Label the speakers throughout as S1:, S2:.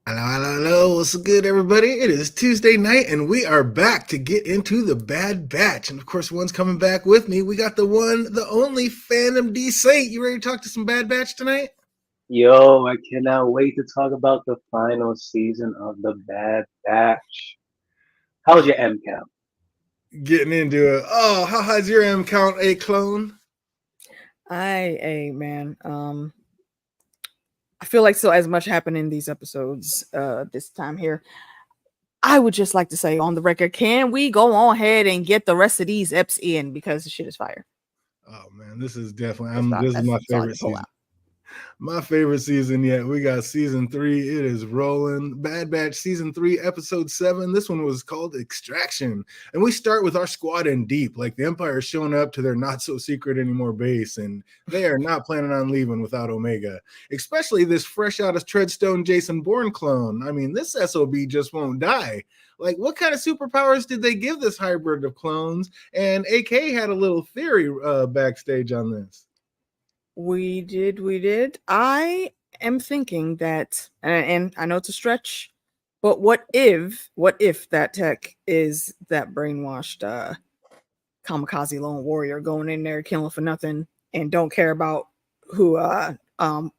S1: Hello, hello, hello. What's good, everybody? It is Tuesday night, and we are back to get into the Bad Batch. And of course, one's coming back with me. We got the one, the only Phantom D Saint. You ready to talk to some Bad Batch tonight?
S2: Yo, I cannot wait to talk about the final season of The Bad Batch. How was
S1: Oh,
S2: your M count?
S1: getting into it. Oh, how high's your M count, a clone?
S3: Hey man. I feel like so as much happened in these episodes this time here. I would just like to say on the record, can we go on ahead and get the rest of these eps in because the shit is fire.
S1: Oh man, this is definitely. This is
S3: That's
S1: my
S3: all I
S1: favorite
S3: can pull
S1: season.
S3: out.
S1: My favorite season yet. We got season 3. It is rolling. Bad Batch season 3, episode 7. This one was called Extraction. And we start with our squad in deep. Like the Empire is showing up to their not so secret anymore base, and they are not planning on leaving without Omega. Especially this fresh out of Treadstone Jason Bourne clone. I mean, this SOB just won't die. Like, what kind of superpowers did they give this hybrid of clones? And AK had a little theory backstage on this.
S3: We did. I am thinking that, and I know it's a stretch, but what if that tech is that brainwashed kamikaze lone warrior going in there killing for nothing and don't care about who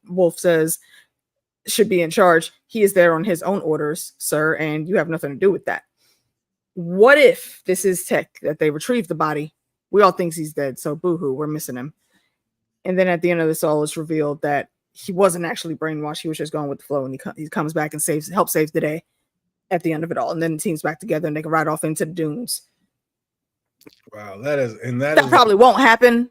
S3: Wolf says should be in charge. He is there on his own orders, sir, and you have nothing to do with that. What if this is tech that they retrieved the body? We all think he's dead, so boohoo, we're missing him. And then at the end of this all, it's revealed that he wasn't actually brainwashed. He was just going with the flow, and he comes back and helps save the day at the end of it all. And then the team's back together, and they can ride off into the dunes.
S1: Wow, that
S3: That
S1: is
S3: probably won't happen,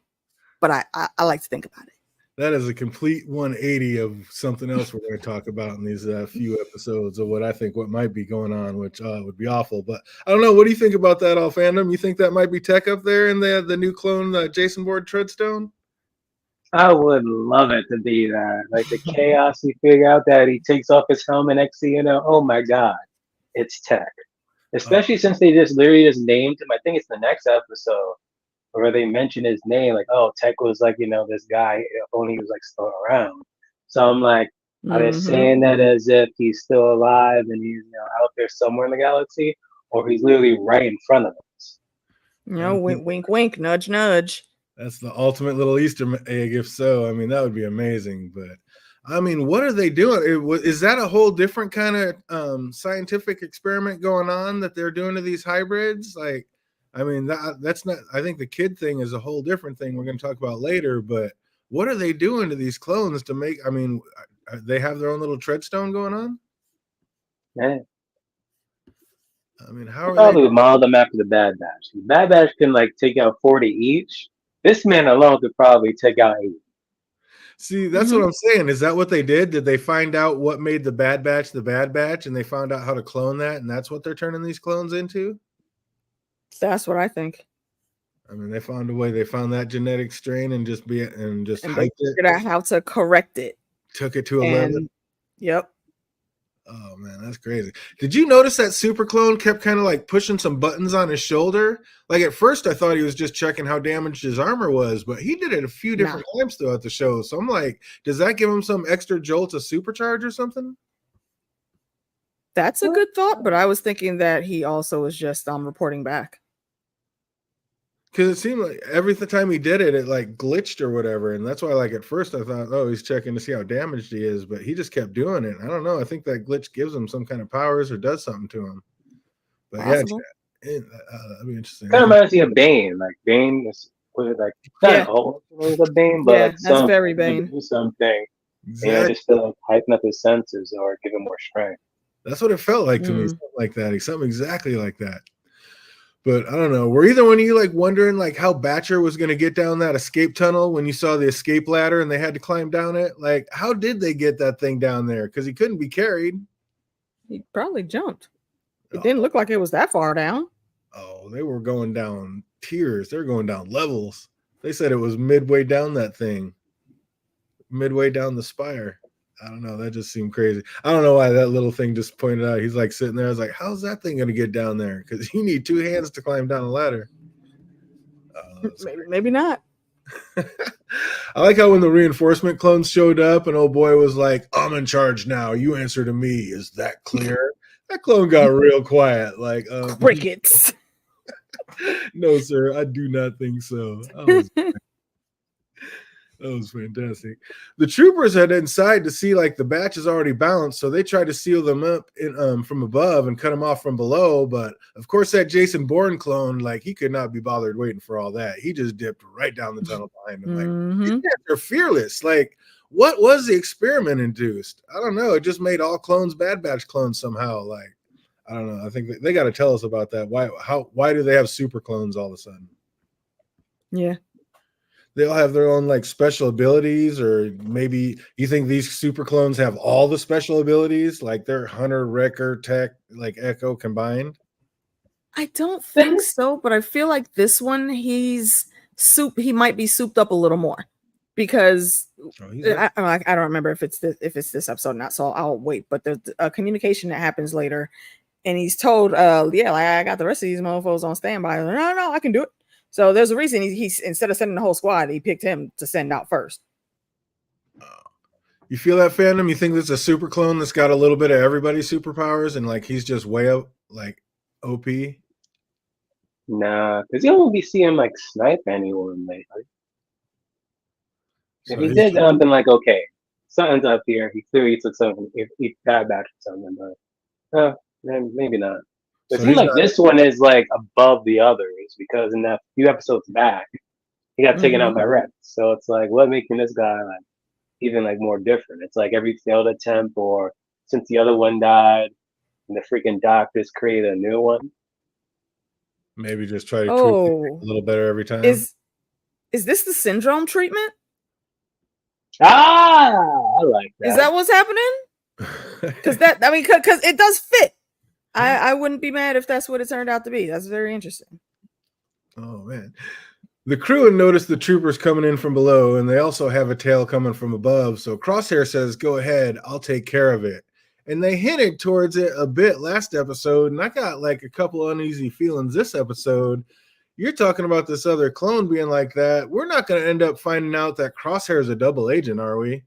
S3: but I like to think about it.
S1: that is a complete 180 of something else we're going to talk about in these few episodes of what might be going on, which would be awful. But I don't know. What do you think about that, all fandom? You think that might be tech up there in the new clone, Jason Bourne Treadstone?
S2: I would love it to be that. Like the chaos he figure out that he takes off his helmet next to oh my god, it's Tech.
S1: Uh,
S2: Especially since they just literally just named him. I think it's the next episode where they mention his name, like, oh, Tech was like, this guy, if only he was like still around. So I'm like, are they
S3: Mm-hmm.
S2: saying that as if he's still alive and he's out there somewhere in the galaxy, or he's literally right in front of us?
S3: You
S1: I
S3: know,
S1: mean,
S3: wink, wink, wink, nudge, nudge.
S1: that's the ultimate little Easter egg, if so. I mean, that would be amazing. But I mean, what are they doing? Is that a whole different kind of scientific experiment going on that they're doing to these hybrids? Like, I mean, that's not. I think the kid thing is a whole different thing we're going to talk about later. But what are they doing to these clones to make? I mean, they have their own little treadstone going on.
S2: Yeah.
S1: I mean, how
S2: They
S1: are they?
S2: probably modeled them after the Bad Batch. The Bad Batch can like take out 40 each. This man alone could probably take out 8.
S1: See, that's what
S3: Mm-hmm.
S1: I'm saying. Is that what they did? Did they find out what made the Bad Batch, and they found out how to clone that, and that's what they're turning these clones into?
S3: That's what I think.
S1: I mean, they found a way. They found that genetic strain and just
S3: And they
S1: hyped it,
S3: figured out how to correct it.
S1: took it to 11.
S3: And yep.
S1: Oh man, that's crazy. Did you notice that super clone kept kind of like pushing some buttons on his shoulder? Like at first I thought he was just checking how damaged his armor was, but he did it a few
S3: Nah.
S1: different times throughout the show. So I'm like, does that give him some extra jolt of supercharge or something?
S3: That's a good thought, but I was thinking that he also was just reporting back.
S1: Because it seemed like every time he did it, it like glitched or whatever, and that's why like at first I thought, oh, he's checking to see how damaged he is, but he just kept doing it. I don't know. I think that glitch gives him some kind of powers or does something to him. But yeah,
S3: Possible.
S1: that'd be interesting.
S2: Kind of reminds me of Bane. Like Bane is like kind
S3: Yeah.
S2: of old as a Bane, but
S3: Yeah,
S2: like
S3: that's
S2: some
S3: very
S2: to
S3: Bane.
S2: do something,
S1: Exactly.
S2: just to like heighten up his senses or give him more strength.
S1: That's what it felt like to me.
S3: Mm.
S1: Something like that. Something exactly like that. But I don't know. Were either one of you like wondering like how Batcher was going to get down that escape tunnel when you saw the escape ladder and they had to climb down it? Like, how did they get that thing down there? Because he couldn't be carried.
S3: He probably jumped. It didn't
S1: Oh,
S3: look like it was that far down.
S1: oh, they were going down tiers. They're going down levels. They said it was midway down that thing, midway down the spire. I don't know. That just seemed crazy. I don't know why that little thing just pointed out. He's like sitting there. I was like, how's that thing going to get down there? Because you need 2 hands to climb down a ladder. That's
S3: Maybe not.
S1: I like how when the reinforcement clones showed up and old boy was like, I'm in charge now. You answer to me. Is that clear? That clone got real quiet. Like,
S3: Crickets.
S1: no, sir, I do not think so. That was fantastic. The troopers head inside to see like the batch is already balanced, so they try to seal them up from above and cut them off from below. But of course, that Jason Bourne clone, like he could not be bothered waiting for all that. He just dipped right down the tunnel behind him. Like these guys are fearless. Like, what was the experiment induced? I don't know. It just made all clones Bad Batch clones somehow. Like, I don't know. I think they got to tell us about that. Why do they have super clones all of a sudden?
S3: Yeah.
S1: They all have their own like special abilities, or maybe you think these super clones have all the special abilities, like they're Hunter, Wrecker, Tech, like Echo combined.
S3: I don't think so, but I feel like this one he might be souped up a little more because I don't remember if it's this episode or not, so I'll wait. But there's a communication that happens later, and he's told, yeah, like I got the rest of these mofos on standby. No, I can do it. So there's a reason he's instead of sending the whole squad, he picked him to send out first.
S1: You feel that, fandom? You think this is a super clone that's got a little bit of everybody's superpowers, and like he's just way up like OP?
S2: Nah, because you don't be seeing like snipe anyone lately.
S1: So
S2: If he did something like, okay, something's up here. He clearly took something. He got back to something, but maybe not. It seems like this one is like above the others because in that few episodes back, he got taken out by Rex. So it's like, what making this guy like even like more different? It's like every failed attempt, or since the other one died, and the freaking doctors created a new one.
S1: Maybe just try to tweak it a little better every time.
S3: Is this the syndrome treatment?
S2: Ah, I like that.
S3: Is that what's happening? Because it does fit. I wouldn't be mad if that's what it turned out to be. That's very interesting.
S1: Oh man. The crew had noticed the troopers coming in from below, and they also have a tail coming from above. So Crosshair says, go ahead, I'll take care of it. And they hinted towards it a bit last episode, and I got like a couple uneasy feelings this episode. You're talking about this other clone being like that. We're not going to end up finding out that Crosshair is a double agent, are we?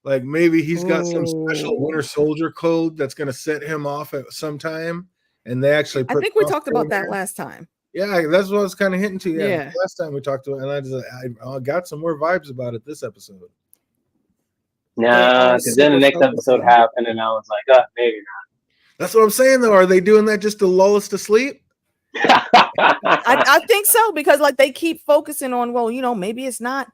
S1: Like maybe he's got some special Winter Soldier code that's going to set him off at some time, and they actually
S3: I think we talked about that last time.
S1: Yeah, that's what I was kind of hinting to. Yeah, last time we talked about it, and I got some more vibes about it this episode.
S2: Nah, because then the next episode happened, and I was like, maybe not.
S1: That's what I'm saying, though. Are they doing that just to lull us to sleep?
S3: I think so, because like they keep focusing on, well, maybe it's not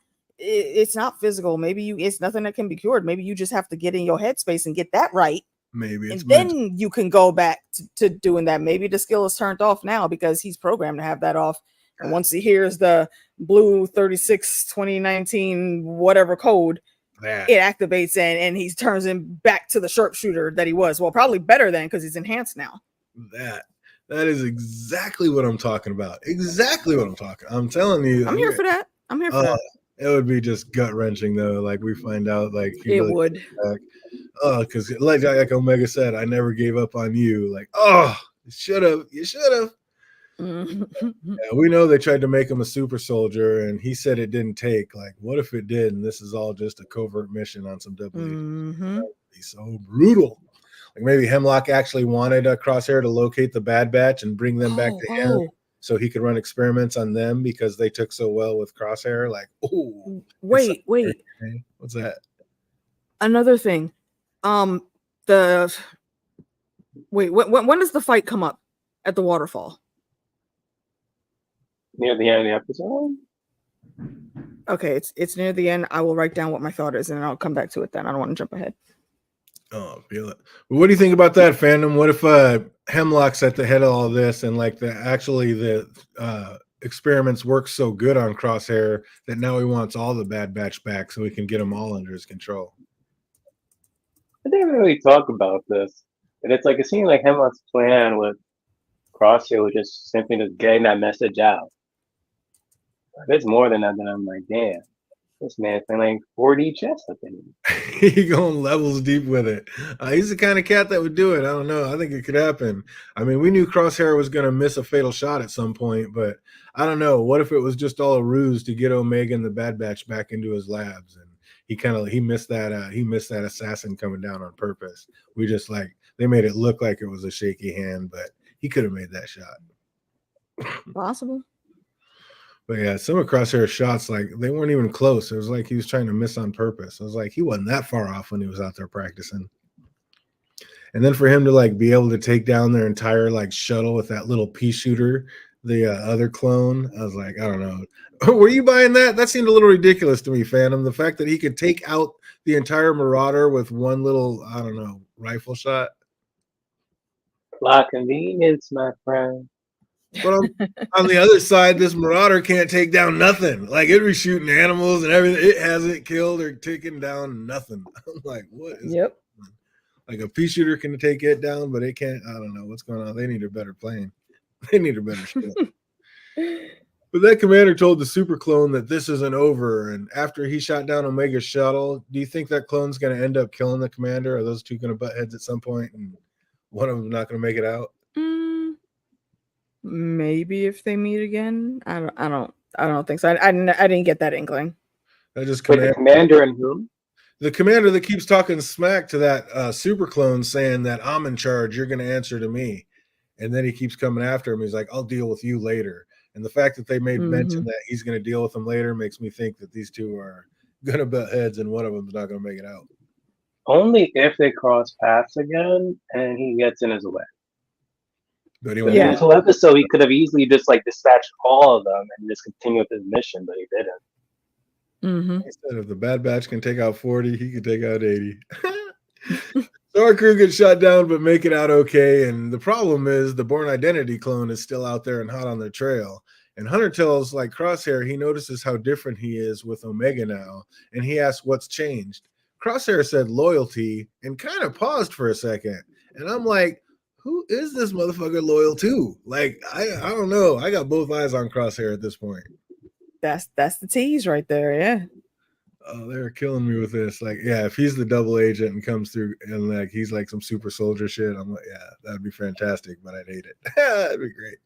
S3: physical. Maybe it's nothing that can be cured. Maybe you just have to get in your headspace and get that right.
S1: Maybe
S3: and then you can go back to doing that. Maybe the skill is turned off now because he's programmed to have that off. And once he hears the blue 36 2019 whatever code, it activates and he turns him back to the sharpshooter that he was. Well, probably better then because he's enhanced now.
S1: That is exactly what I'm talking about. Exactly what I'm talking. I'm telling you.
S3: I'm here for that. I'm here for that.
S1: It would be just gut wrenching though. Like we find out, like
S3: it really would.
S1: Because like Omega said, I never gave up on you. Like, you should have. Yeah, we know they tried to make him a super soldier, and he said it didn't take. Like, what if it did? And this is all just a covert mission on some double. That would be so brutal. Like maybe Hemlock actually wanted a Crosshair to locate the Bad Batch and bring them back to him, so he could run experiments on them because they took so well with Crosshair. Like,
S3: wait,
S1: what's that?
S3: Another thing, when does the fight come up at the waterfall?
S2: Near the end of the episode.
S3: Okay, it's near the end. I will write down what my thought is, and I'll come back to it then. I don't want to jump ahead.
S1: Oh, feel it. Well, what do you think about that, fandom? What if Hemlock's at the head of all this, and like the experiments work so good on Crosshair that now he wants all the Bad Batch back so he can get them all under his control?
S2: I didn't really talk about this, and it's like it seemed like Hemlock's plan with Crosshair was just simply just getting that message out. If it's more than that, then I'm like, damn. This man's playing like 4D chess up in
S1: He going levels deep with it. He's the kind of cat that would do it. I don't know. I think it could happen. I mean, we knew Crosshair was going to miss a fatal shot at some point, but I don't know. What if it was just all a ruse to get Omega and the Bad Batch back into his labs, and he missed that assassin coming down on purpose. We just they made it look like it was a shaky hand, but he could have made that shot.
S3: Possible.
S1: But yeah, some of Crosshair's shots, they weren't even close. It was like he was trying to miss on purpose. I was like, he wasn't that far off when he was out there practicing. And then for him to be able to take down their entire shuttle with that little pea shooter, the other clone, I was like, I don't know. Were you buying that? That seemed a little ridiculous to me, Phantom. The fact that he could take out the entire Marauder with one little, I don't know, rifle shot.
S2: La convenience, my friend.
S1: But on the other side, this Marauder can't take down nothing. It was shooting animals and everything. It hasn't killed or taken down nothing. I'm like, what is
S3: Yep.
S1: a pea shooter can take it down, but it can't. I don't know what's going on. They need a better plane. They need a better ship. But that commander told the super clone that this isn't over. And after he shot down Omega's shuttle, do you think that clone's going to end up killing the commander? Are those two going to butt heads at some point and one of them not going to make it out?
S3: Maybe if they meet again. I don't think so. I didn't get that inkling.
S2: The commander and whom?
S1: The commander that keeps talking smack to that super clone, saying that I'm in charge, you're going to answer to me. And then he keeps coming after him. He's like, I'll deal with you later. And the fact that they made mention that he's going to deal with them later makes me think that these two are going to butt heads and one of them's not going to make it out.
S2: Only if they cross paths again and he gets in his way.
S1: But
S2: in this whole episode, he could have easily just dispatched all of them and just continue with his mission, but he didn't.
S1: He said if the Bad Batch can take out 40, he can take out 80. So our crew gets shot down, but make it out okay. And the problem is the Born Identity clone is still out there and hot on their trail. And Hunter tells Crosshair he notices how different he is with Omega now. And he asks what's changed. Crosshair said loyalty and kind of paused for a second. And I'm like, who is this motherfucker loyal to? I don't know. I got both eyes on Crosshair at this point.
S3: That's the tease right there, yeah.
S1: Oh, they're killing me with this. If he's the double agent and comes through and he's some super soldier shit, I'm like, yeah, that'd be fantastic, but I'd hate it. That'd be great.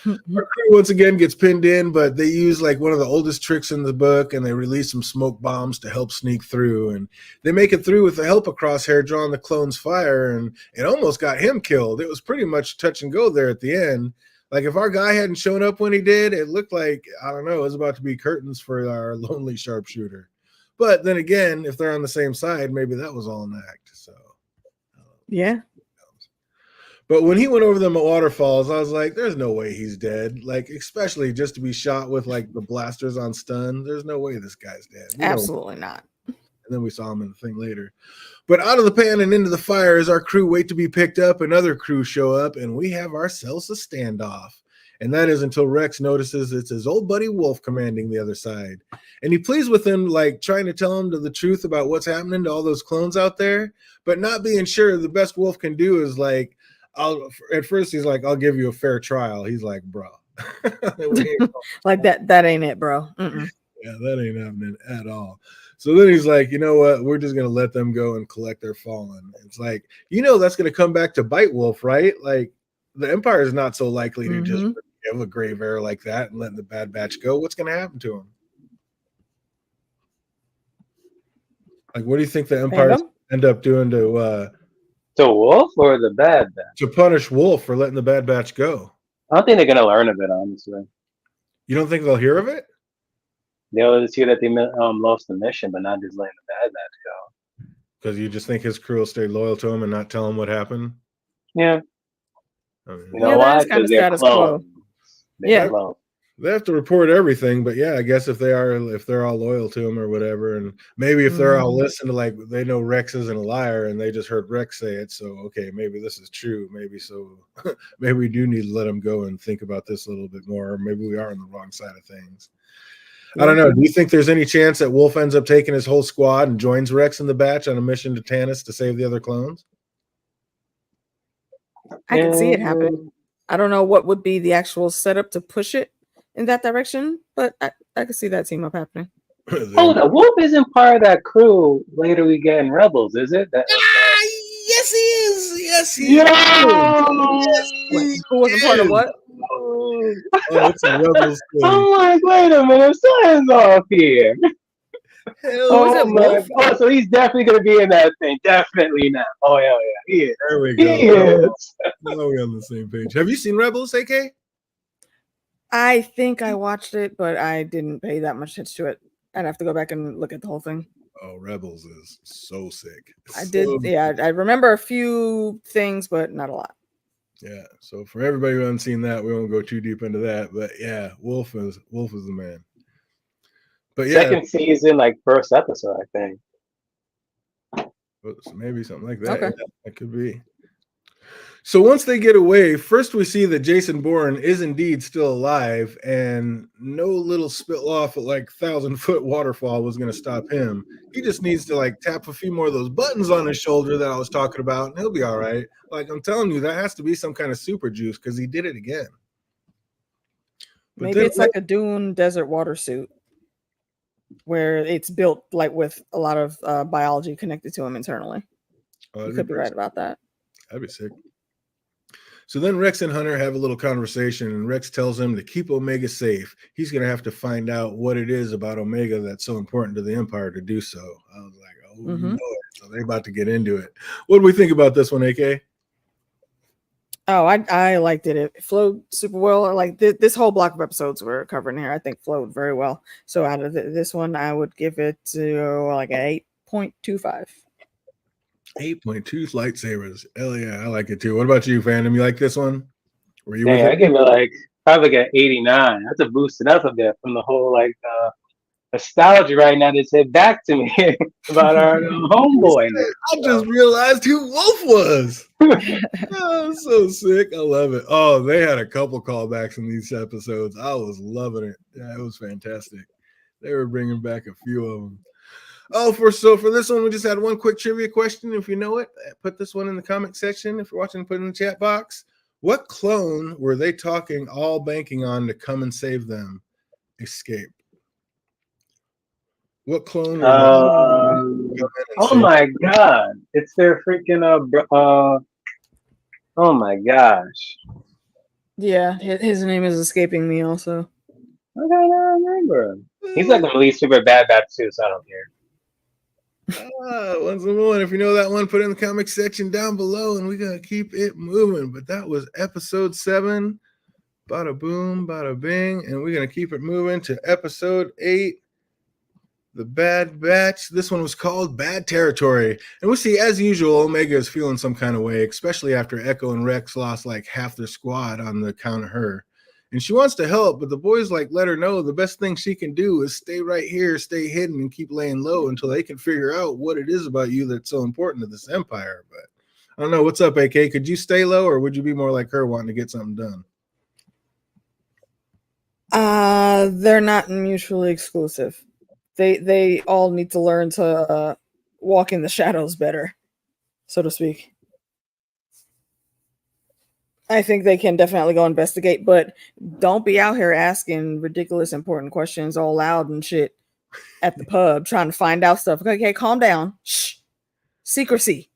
S1: Our crew once again gets pinned in, but they use one of the oldest tricks in the book, and they release some smoke bombs to help sneak through. And they make it through with the help of Crosshair drawing the clone's fire, and it almost got him killed. It was pretty much touch and go there at the end. If our guy hadn't shown up when he did, it looked like, I don't know, it was about to be curtains for our lonely sharpshooter. But then again, if they're on the same side, maybe that was all an act. So,
S3: yeah.
S1: But when he went over them waterfalls, I was like, there's no way he's dead. Especially just to be shot with the blasters on stun. There's no way this guy's dead.
S3: Absolutely not.
S1: And then we saw him in the thing later. But out of the pan and into the fire as our crew wait to be picked up, and other crew show up, and we have ourselves a standoff. And that is until Rex notices it's his old buddy Wolf commanding the other side. And he pleads with him, trying to tell him the truth about what's happening to all those clones out there, but not being sure. The best Wolf can do is at first he's like, I'll give you a fair trial. He's like, bro.
S3: that ain't it, bro. Mm-mm.
S1: Yeah, that ain't happening at all. So then he's like, you know what? We're just going to let them go and collect their fallen. It's that's going to come back to bite Wolf, right? The Empire is not so likely to just give a grave error like that and letting the Bad Batch go. What's going to happen to him? What do you think the Empire end up doing to
S2: Wolf or the Bad Batch?
S1: To punish Wolf for letting the Bad Batch go?
S2: I don't think they're gonna learn of it, honestly.
S1: You don't think they'll hear of it?
S2: They'll just hear that they lost the mission, but not just letting the Bad Batch go.
S1: Because you just think his crew will stay loyal to him and not tell him what happened?
S2: Yeah.
S1: You
S2: know why? Because they're clones.
S3: Yeah.
S1: They have to report everything, but yeah, I guess if they're all loyal to him or whatever, and maybe if they're all listening to they know Rex isn't a liar and they just heard Rex say it, so okay, maybe this is true. Maybe we do need to let him go and think about this a little bit more. Or maybe we are on the wrong side of things. I don't know. Do you think there's any chance that Wolf ends up taking his whole squad and joins Rex and the Batch on a mission to Tanis to save the other clones?
S3: I can see it happen. I don't know what would be the actual setup to push it in that direction, but I could see that team up happening.
S2: Hold on, Wolf isn't part of that crew. Later we get in Rebels, is it?
S1: Yes, he is. Yes, he
S2: Yo!
S1: is. Yes,
S3: Wait,
S1: he
S3: who wasn't part of
S1: is.
S3: what?
S1: Oh, it's a Rebels thing.
S2: I'm like, wait a minute, something's off here.
S1: Hell,
S3: Who was
S2: Oh
S3: it,
S2: my!
S3: Wolf?
S2: Oh, so he's definitely gonna be in that thing. Definitely now. Oh hell yeah, he is.
S1: there we
S2: He
S1: go.
S2: is.
S1: Now we're on the same page. Have you seen Rebels, AK?
S3: I think I watched it, but I didn't pay that much attention to it. I'd have to go back and look at the whole thing.
S1: Oh, Rebels is so sick.
S3: I did, yeah. I remember a few things, but not a lot.
S1: Yeah. So for everybody who hasn't seen that, we won't go too deep into that. But yeah, Wolf is the man. But yeah,
S2: Second season, like first episode, I think.
S1: maybe something like that.
S3: Okay.
S1: Yeah, that could be. So once they get away, first we see that Jason Bourne is indeed still alive, and no little spill off at like 1,000-foot waterfall was going to stop him. He just needs to like tap a few more of those buttons on his shoulder that I was talking about, and he'll be all right. Like I'm telling you, that has to be some kind of super juice because he did it again. But
S3: Maybe it's like a dune desert water suit where it's built like with a lot of biology connected to him internally. You could be right about that.
S1: That'd be sick. So then Rex and Hunter have a little conversation, and Rex tells him to keep Omega safe. He's going to have to find out what it is about Omega that's so important to the Empire to do so. I was like, oh, you know it. So they're about to get into it. What do we think about this one, AK?
S3: Oh, I liked it. It flowed super well. Like this whole block of episodes we're covering here, I think flowed very well. So out of this one, I would give it to like an 8.25.
S1: 8.2 lightsabers. Hell yeah, I like it too. What about you, fandom? You like this one? Were you with
S2: Yeah,
S1: it?
S2: I give it like probably like an 89. That's a boost it up a bit from the whole like nostalgia right now that said back to me about our homeboy.
S1: I just realized who Wolf was. Oh, so sick. I love it. Oh, they had a couple callbacks in these episodes. I was loving it. Yeah, it was fantastic. They were bringing back a few of them. Oh, for this one, we just had one quick trivia question. If you know it, put this one in the comment section. If you're watching, put it in the chat box. What clone were they talking all banking on to come and save them? Escape. What clone?
S2: Oh my god! It's their freaking oh my gosh!
S3: Yeah, his name is escaping me also.
S2: I don't remember. He's like the least super bad too, so I don't care.
S1: Once more, if you know that one, put it in the comment section down below, and we're gonna keep it moving. But that was episode 7. Bada boom, bada bing, and we're gonna keep it moving to episode 8. The Bad Batch. This one was called Bad Territory. And we see, as usual, Omega is feeling some kind of way, especially after Echo and Rex lost like half their squad on the count of her. And she wants to help, but the boys like let her know the best thing she can do is stay right here, stay hidden, and keep laying low until they can figure out what it is about you that's so important to this empire. But I don't know. What's up, AK? Could you stay low, or would you be more like her wanting to get something done?
S3: They're not mutually exclusive. They all need to learn to walk in the shadows better, so to speak. I think they can definitely go investigate, but don't be out here asking ridiculous important questions all loud and shit at the pub trying to find out stuff. Okay, calm down. Shh. Secrecy.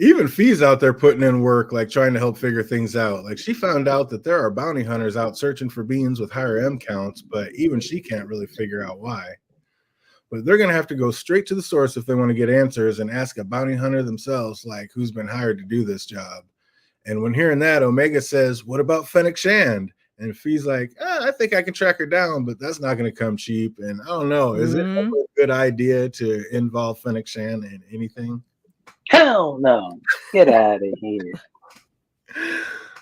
S1: Even Fee's out there putting in work, like trying to help figure things out. Like she found out that there are bounty hunters out searching for beings with higher M counts, but even she can't really figure out why. But they're going to have to go straight to the source if they want to get answers and ask a bounty hunter themselves, like who's been hired to do this job. And when hearing that, Omega says, "What about Fennec Shand?" And Fee's like, I think I can track her down, but that's not going to come cheap. And I don't know, is it a good idea to involve Fennec Shand in anything?
S2: Hell no. Get out of here.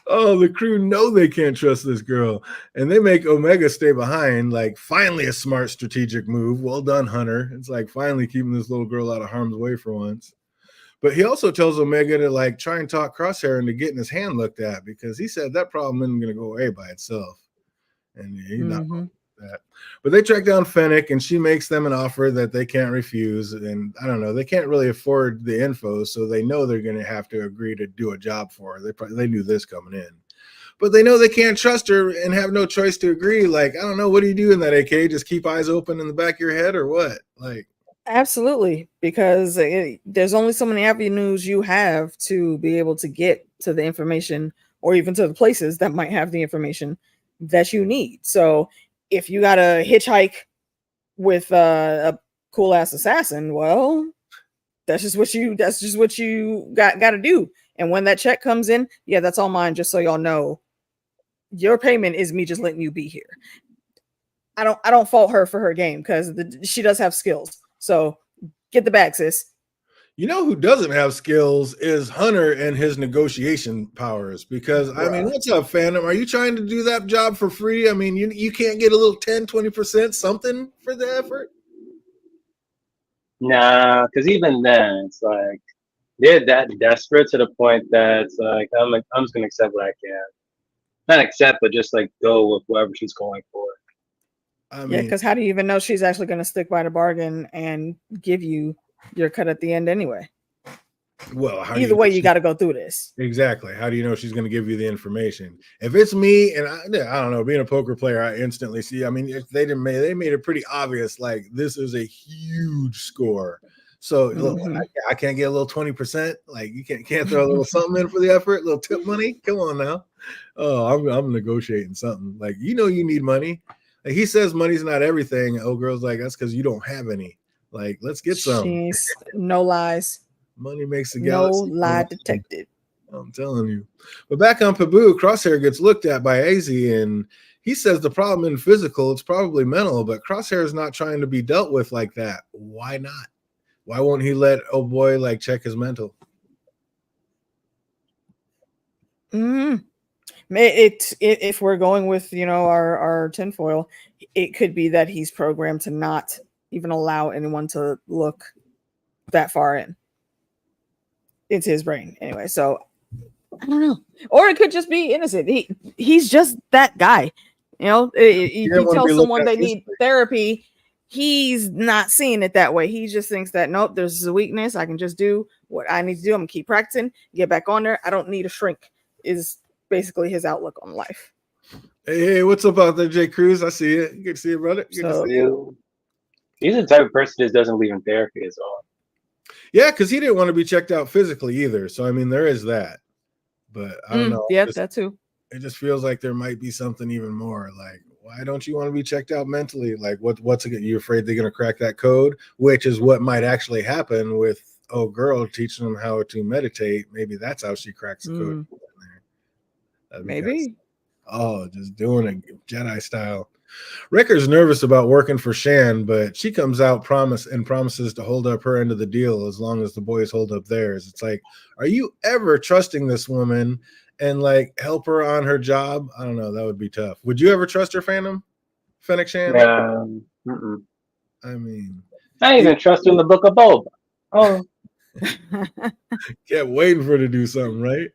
S1: Oh, the crew know they can't trust this girl, and they make Omega stay behind. Like, finally a smart strategic move. Well done, Hunter. It's like finally keeping this little girl out of harm's way for once. But he also tells Omega to like try and talk Crosshair into getting his hand looked at, because he said that problem isn't going to go away by itself. And he's not that. But they track down Fennec, and she makes them an offer that they can't refuse. And I don't know, they can't really afford the info, so they know they're going to have to agree to do a job for her. They knew this coming in. but they know they can't trust her and have no choice to agree. Like, I don't know, what do you do in that, AK? Just keep eyes open in the back of your head or what? Like,
S3: Absolutely, because there's only so many avenues you have to be able to get to the information or even to the places that might have the information that you need. So if you got to hitchhike with a cool ass assassin, well, that's just what you got to do. And when that check comes in, yeah, that's all mine. Just so y'all know, your payment is me just letting you be here. I don't fault her for her game because she does have skills. So get the bag, sis.
S1: you know who doesn't have skills is Hunter and his negotiation powers. Because, I mean, what's up, Phantom? Are you trying to do that job for free? I mean, you can't get a little 10, 20% something for the effort?
S2: Nah, because even then, it's like they're that desperate to the point that it's like I'm just gonna accept what I can. Not accept, but just like go with whatever she's going for.
S1: I
S3: Yeah,
S1: mean,
S3: because how do you even know she's actually going to stick by the bargain and give you your cut at the end anyway?
S1: well, how do
S3: Either
S1: you
S3: way, you got to go through this.
S1: exactly. How do you know she's going to give you the information? If it's me, and I don't know, being a poker player, I instantly see. I mean, if they made it pretty obvious. Like, this is a huge score. So look, I can't get a little 20%. Like, you can't throw a little something in for the effort, a little tip money. Come on now. Oh, I'm negotiating something. Like, you need money. Like, he says money's not everything. Oh, girl's like, that's because you don't have any. Like, let's get some.
S3: No lies.
S1: Money makes the
S3: No
S1: galaxy.
S3: lie detected.
S1: I'm telling you. But back on Pabu, Crosshair gets looked at by AZ, and he says the problem isn't physical, it's probably mental, but Crosshair is not trying to be dealt with like that. Why not? Why won't he let oh boy like check his mental?
S3: If we're going with our tinfoil, it could be that he's programmed to not even allow anyone to look that far in. It's his brain anyway, so I don't know. Or it could just be innocent. He's just that guy. If you tell someone they need therapy, he's not seeing it that way. He just thinks that nope, there's a weakness. I can just do what I need to do. I'm gonna keep practicing, get back on there. I don't need a shrink. Is basically his outlook on life.
S1: Hey, what's up out there, Jay Cruz? I see it. Good to see you, brother. Good to see you.
S2: He's the type of person that doesn't believe in therapy as well.
S1: Yeah, because he didn't want to be checked out physically either. So I mean, there is that. But I don't know.
S3: Yeah, that too.
S1: It just feels like there might be something even more. Like, why don't you want to be checked out mentally? Like, what's it? You afraid they're gonna crack that code, which is what might actually happen with girl teaching them how to meditate. Maybe that's how she cracks the code.
S3: Maybe.
S1: Just doing it Jedi style. Wrecker's nervous about working for Shan, but she comes out promises to hold up her end of the deal as long as the boys hold up theirs. It's like, are you ever trusting this woman and like help her on her job? I don't know. That would be tough. Would you ever trust her, Phantom? Fennec Shan? I mean,
S2: I even trust her in the Book of Boba. Oh,
S1: kept waiting for her to do something, right?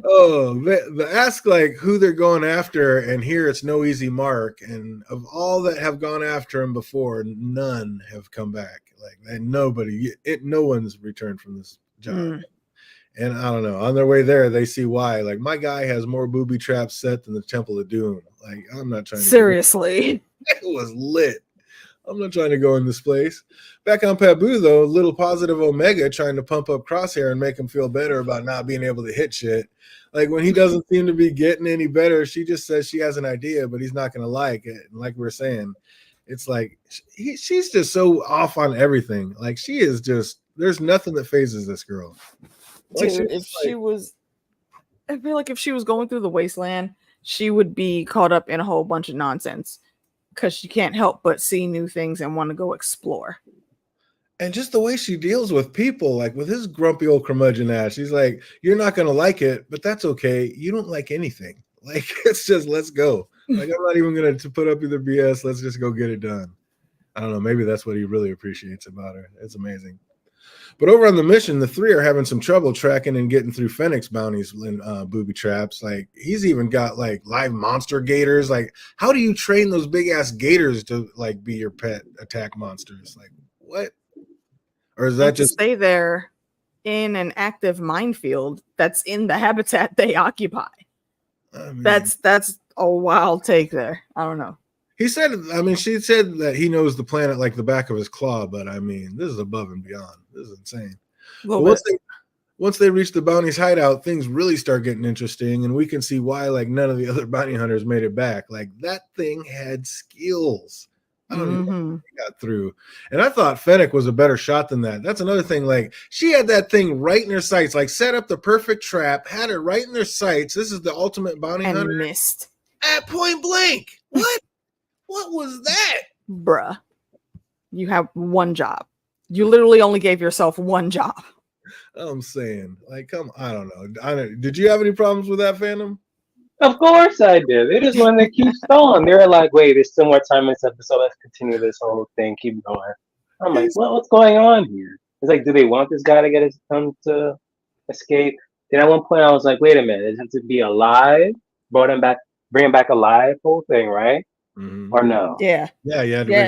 S1: Oh, the ask like who they're going after, and here it's no easy mark. And of all that have gone after him before, none have come back. Like, and no one's returned from this job. And I don't know. On their way there, they see why. Like, my guy has more booby traps set than the Temple of Doom. Like, I'm not trying to.
S3: Seriously,
S1: it was lit. I'm not trying to go in this place. Back on Pabu, though, little positive Omega trying to pump up Crosshair and make him feel better about not being able to hit shit. Like, when he doesn't seem to be getting any better, she just says she has an idea, but he's not going to like it. And like we're saying, it's like she's just so off on everything. Like, she is just, there's nothing that phases this girl. Like,
S3: dude, I feel like if she was going through the wasteland, she would be caught up in a whole bunch of nonsense. Because she can't help but see new things and want to go explore.
S1: And just the way she deals with people, like with his grumpy old curmudgeon ass, she's like, you're not going to like it, but that's okay. You don't like anything. Like, it's just, let's go. Like, I'm not even going to put up either BS. Let's just go get it done. I don't know. Maybe that's what he really appreciates about her. It's amazing. But over on the mission, the three are having some trouble tracking and getting through Fennec's bounties and booby traps. Like, he's even got like live monster gators. Like, how do you train those big ass gators to like be your pet attack monsters? Like, what? Or is that just
S3: stay there in an active minefield that's in the habitat they occupy?
S1: I mean,
S3: That's a wild take there. I don't know.
S1: he said, I mean, she said that he knows the planet like the back of his claw, but I mean, this is above and beyond. This is insane.
S3: A
S1: But
S3: little bit.
S1: once they reach the bounty's hideout, things really start getting interesting, and we can see why like none of the other bounty hunters made it back. Like that thing had skills. I don't even know if he got through. And I thought Fennec was a better shot than that. That's another thing. Like she had that thing right in her sights, like set up the perfect trap, had it right in their sights. This is the ultimate bounty
S3: And
S1: hunter
S3: missed.
S1: at point blank. What? What was that?
S3: Bruh. You have one job. You literally only gave yourself one job.
S1: I'm saying, like, come, I don't know. Did you have any problems with that, Phantom?
S2: Of course I did. They just wanted to keep stalling. They were like, wait, there's still more time in this episode. Let's continue this whole thing. Keep going. I'm like, well, what's going on here? It's like, do they want this guy to get his time to escape? Then at one point I was like, wait a minute, it has to be alive? Bring him back alive, whole thing, right?
S1: Mm-hmm.
S2: Or no?
S3: Yeah.
S1: Yeah.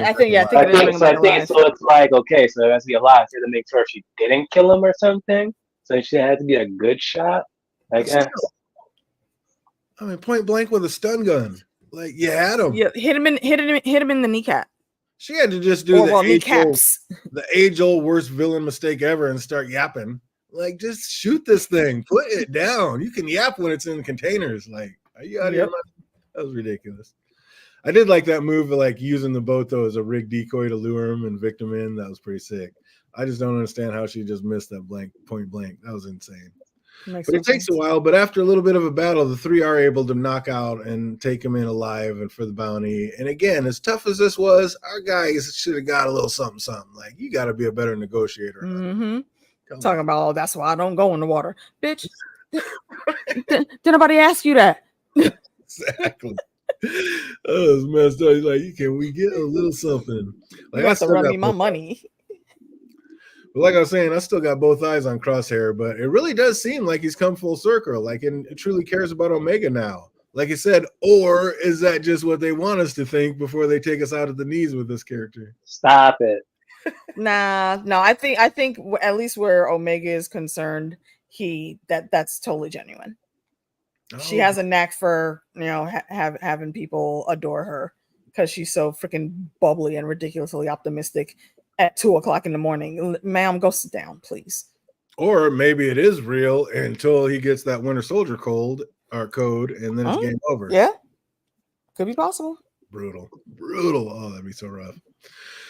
S3: I think
S2: so. It's like, okay, so it has to be alive. So to make sure she didn't kill him or something. So she had to be a good shot. Like,
S1: I mean, point blank with a stun gun. Like you had him.
S3: Yeah, hit him in the kneecap.
S1: She had to just do the
S3: kneecaps.
S1: age-old worst villain mistake ever and start yapping. Like, just shoot this thing. Put it down. You can yap when it's in containers. Like, are you out of your mind? That was ridiculous. I did like that move of like using the boat though as a rig decoy to lure him and victim in. That was pretty sick. I just don't understand how she just missed that point blank. That was insane. But it takes a while. But after a little bit of a battle, the three are able to knock out and take him in alive and for the bounty. And again, as tough as this was, our guys should have got a little something. Like you got to be a better negotiator.
S3: Talking about, oh, that's why I don't go in the water, bitch. Did nobody ask you that?
S1: Exactly. Oh, it's messed up. He's like, can we get a little something? Like
S3: you have to run me my money.
S1: But like I was saying, I still got both eyes on Crosshair, but it really does seem like he's come full circle. Like, and it truly cares about Omega now. Like I said, or is that just what they want us to think before they take us out at the knees with this character?
S2: Stop it.
S3: No. I think at least where Omega is concerned, that's totally genuine. Oh. She has a knack for having people adore her because she's so freaking bubbly and ridiculously optimistic. At 2:00 in the morning, ma'am, go sit down, please.
S1: Or maybe it is real until he gets that Winter Soldier code, and then it's game over.
S3: Yeah, could be possible.
S1: Brutal. Oh, that'd be so rough.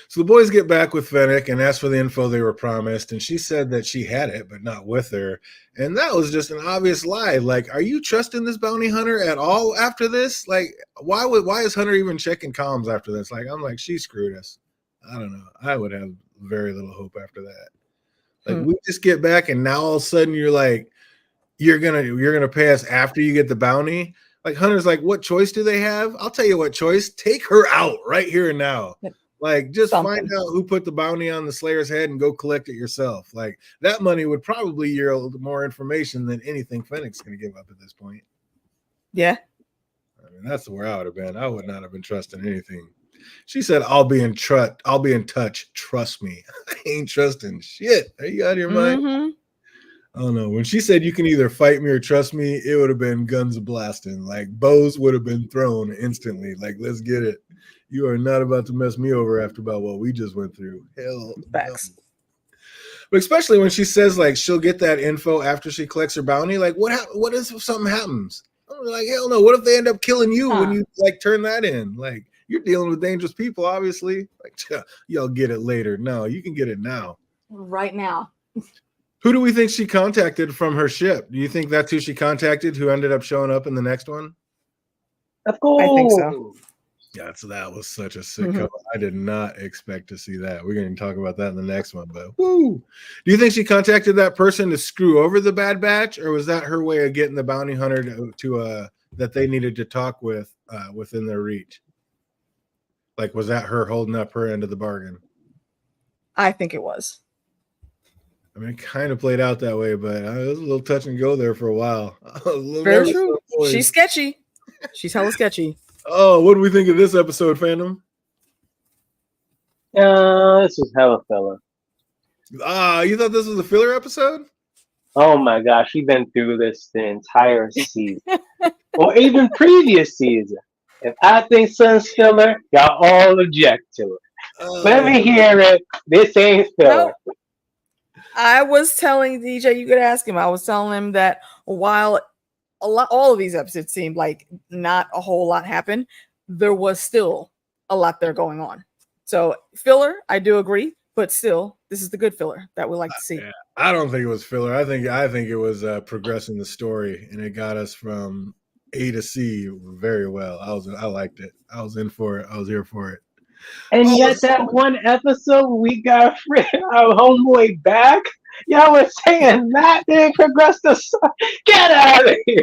S1: So the boys get back with Fennec and ask for the info they were promised, and she said that she had it, but not with her. And that was just an obvious lie. Like, are you trusting this bounty hunter at all after this? Like, why is Hunter even checking comms after this? Like, I'm like, she screwed us. I don't know. I would have very little hope after that. Like we just get back, and now all of a sudden you're like, you're gonna pay us after you get the bounty. Like Hunter's like, what choice do they have? I'll tell you what choice. Take her out right here and now. Like just find out who put the bounty on the Slayer's head and go collect it yourself. Like that money would probably yield more information than anything Fennec's gonna give up at this point.
S3: Yeah.
S1: I mean, that's where I would have been. I would not have been trusting anything. She said, I'll be in touch. Trust me. I ain't trusting shit. Are you out of your mind? I don't know. When she said you can either fight me or trust me, it would have been guns blasting. Like bows would have been thrown instantly. Like, let's get it. You are not about to mess me over after about what we just went through. Hell,
S3: facts.
S1: No. But especially when she says like she'll get that info after she collects her bounty. Like, what if something happens? I'm like, hell no. What if they end up killing you when you like turn that in? Like, you're dealing with dangerous people, obviously. Like, y'all get it later. No, you can get it now.
S3: Right now.
S1: Who do we think she contacted from her ship? Do you think that's who she contacted who ended up showing up in the next one?
S2: Of course.
S3: I think so.
S1: Yeah, so that was such a sick cover. I did not expect to see that. We're going to talk about that in the next one, but woo! Do you think she contacted that person to screw over the Bad Batch, or was that her way of getting the bounty hunter to that they needed to talk with within their reach? Like, was that her holding up her end of the bargain?
S3: I think it was.
S1: I mean, it kind of played out that way, but it was a little touch and go there for a while.
S3: Very true. She's sketchy. She's hella sketchy.
S1: Oh, what do we think of this episode, Phantom?
S2: This was hella filler.
S1: You thought this was a filler episode?
S2: Oh my gosh, we've been through this the entire season, or even previous season. If I think something's filler, y'all all object to it. Let
S1: Oh,
S2: me hear it. This ain't filler.
S3: No, I was telling DJ, you could ask him. I was telling him that while all of these episodes seemed like not a whole lot happened, there was still a lot there going on. So filler, I do agree, but still, this is the good filler that we like to see.
S1: yeah. I don't think it was filler. I think it was progressing the story, and it got us from A to C very well. I liked it. I was in for it. I was here for it.
S2: And
S1: Oh,
S2: yet that one episode we got our homeboy back. Y'all were saying that didn't progress the story. Get out of here.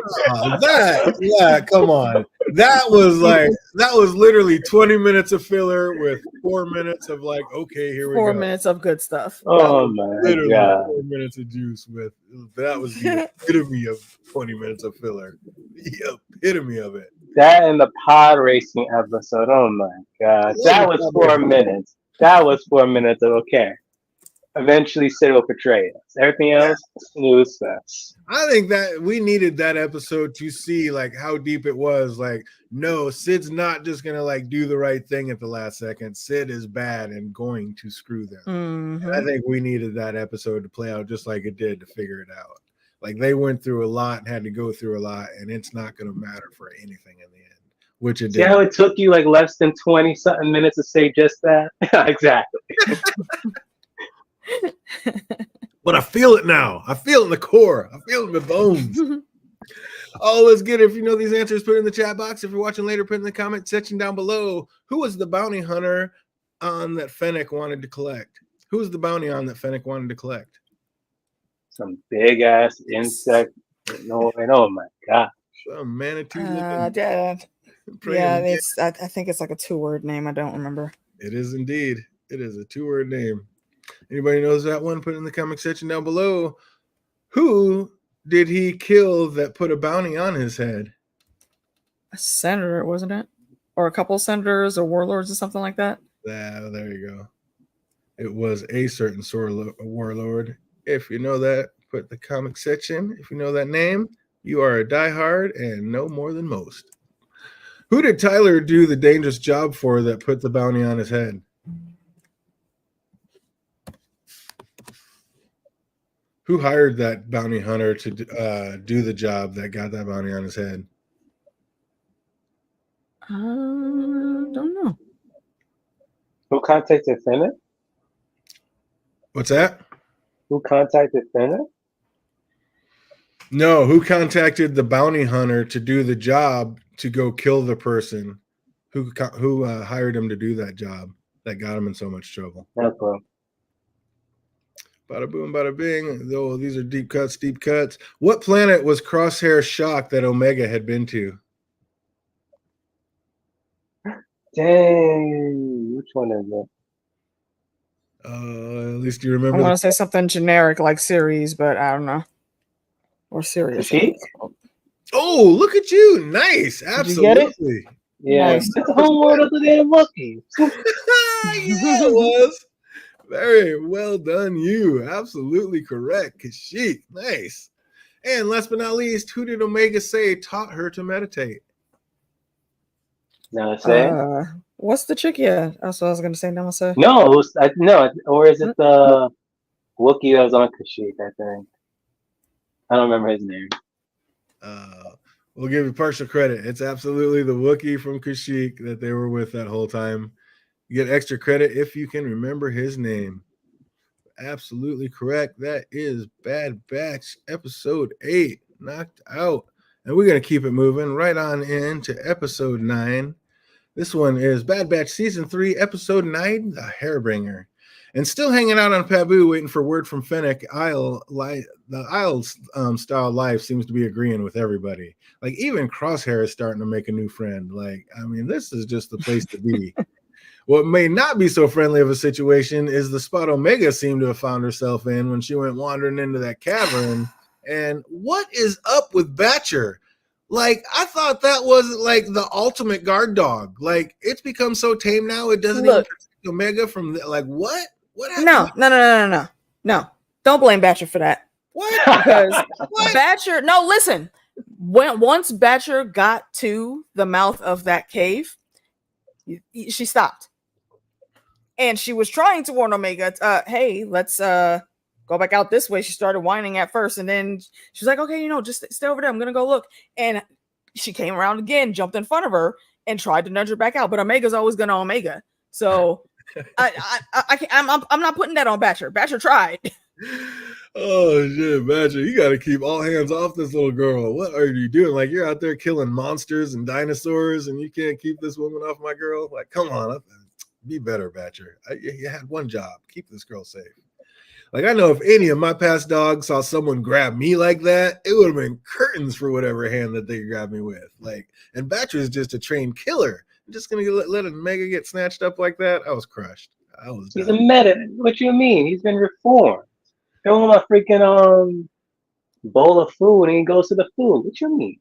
S1: come on. That was literally 20 minutes of filler with 4 minutes of like, okay, here we go.
S3: 4 minutes of good stuff.
S2: Oh my
S1: Literally
S2: god.
S1: 4 minutes of juice with that was the epitome of 20 minutes of filler. The epitome of it.
S2: That and the pod racing episode. Oh my god. That was 4 minutes. That was 4 minutes of okay. Eventually Sid will portray us. Everything else, snooze fest.
S1: I think that we needed that episode to see like how deep it was. Like, no, Sid's not just gonna like do the right thing at the last second. Sid is bad and going to screw them.
S3: Mm-hmm.
S1: And I think we needed that episode to play out just like it did to figure it out. Like they went through a lot and had to go through a lot, and it's not gonna matter for anything in the end. Which it did.
S2: See how it took you like less than 20 something minutes to say just that? Exactly.
S1: But I feel it now. I feel it in the core. I feel it in my bones. Oh, let's get it. If you know these answers, put it in the chat box. If you're watching later, put it in the comment section down below. Who was the bounty hunter on that Fennec wanted to collect? Who was the bounty on that Fennec wanted to collect?
S2: Some big ass insect. No, and oh my god.
S1: Some manatee looking.
S3: Yeah, it's. I think it's like a 2-word name. I don't remember.
S1: It is indeed. It is a 2-word name. Anybody knows that one? Put it in the comment section down below. Who did he kill that put a bounty on his head?
S3: A senator, wasn't it? Or a couple senators or warlords or something like that?
S1: There you go. It was a certain warlord. If you know that, put the comment section. If you know that name, you are a diehard and know more than most. Who did Tyler do the dangerous job for that put the bounty on his head? Who hired that bounty hunter to do the job that got that bounty on his head?
S3: Don't know.
S2: Who contacted Fennec?
S1: What's that?
S2: Who contacted Fennec?
S1: No, who contacted the bounty hunter to do the job to go kill the person who hired him to do that job that got him in so much trouble?
S2: Okay.
S1: Bada boom, bada bing. Oh, these are deep cuts, deep cuts. What planet was Crosshair shocked that Omega had been to?
S2: Dang. Which one is it?
S1: At least you remember.
S3: I want to say something generic like series, but I don't know. Or serious.
S2: Kashyyyk?
S1: Oh, look at you. Nice. Absolutely.
S2: Yeah.
S3: Nice.
S2: It's the whole world of the damn Wookiee.
S1: Yeah, it was. Very well done, you. Absolutely correct. Kashyyyk. Nice. And last but not least, who did Omega say taught her to meditate?
S2: Namaste?
S3: What's the chick? Yeah, that's what I was going to say. Namaste.
S2: No, no, or is it the Wookiee that was on Kashyyyk, I think. I don't remember his name.
S1: We'll give you partial credit. It's absolutely the Wookiee from Kashyyyk that they were with that whole time. You get extra credit if you can remember his name. Absolutely correct. That is Bad Batch episode 8, knocked out. And we're going to keep it moving right on into episode 9. This one is Bad Batch season 3, episode 9, The Hairbringer. And still hanging out on Pabu, waiting for word from Fennec. The Isles style life seems to be agreeing with everybody. Like even Crosshair is starting to make a new friend. Like, I mean, this is just the place to be. What may not be so friendly of a situation is the spot Omega seemed to have found herself in when she went wandering into that cavern. And what is up with Batcher? Like, I thought that was like the ultimate guard dog. Like, it's become so tame now, it doesn't even protect Omega from like what? What happened?
S3: No. Don't blame Batcher for that.
S1: What?
S3: Because
S1: What?
S3: Batcher, no, listen. Once Batcher got to the mouth of that cave, she stopped. And she was trying to warn Omega, hey, let's go back out this way. She started whining at first, and then she's like, okay, just stay over there. I'm gonna go look. And she came around again, jumped in front of her, and tried to nudge her back out. But Omega's always gonna Omega. So I'm not putting that on Batcher. Batcher tried.
S1: Oh shit, Badger, you got to keep all hands off this little girl. What are you doing? Like, you're out there killing monsters and dinosaurs, and you can't keep this woman off my girl? Like, come on, be better, Badger. You had one job: keep this girl safe. Like, I know if any of my past dogs saw someone grab me like that, it would have been curtains for whatever hand that they grabbed me with. Like, and Badger is just a trained killer. I'm just gonna let a Mega get snatched up like that. I was crushed.
S2: He's a meta. What you mean? He's been reformed. Show him a freaking bowl of food and he goes to the food. What you mean?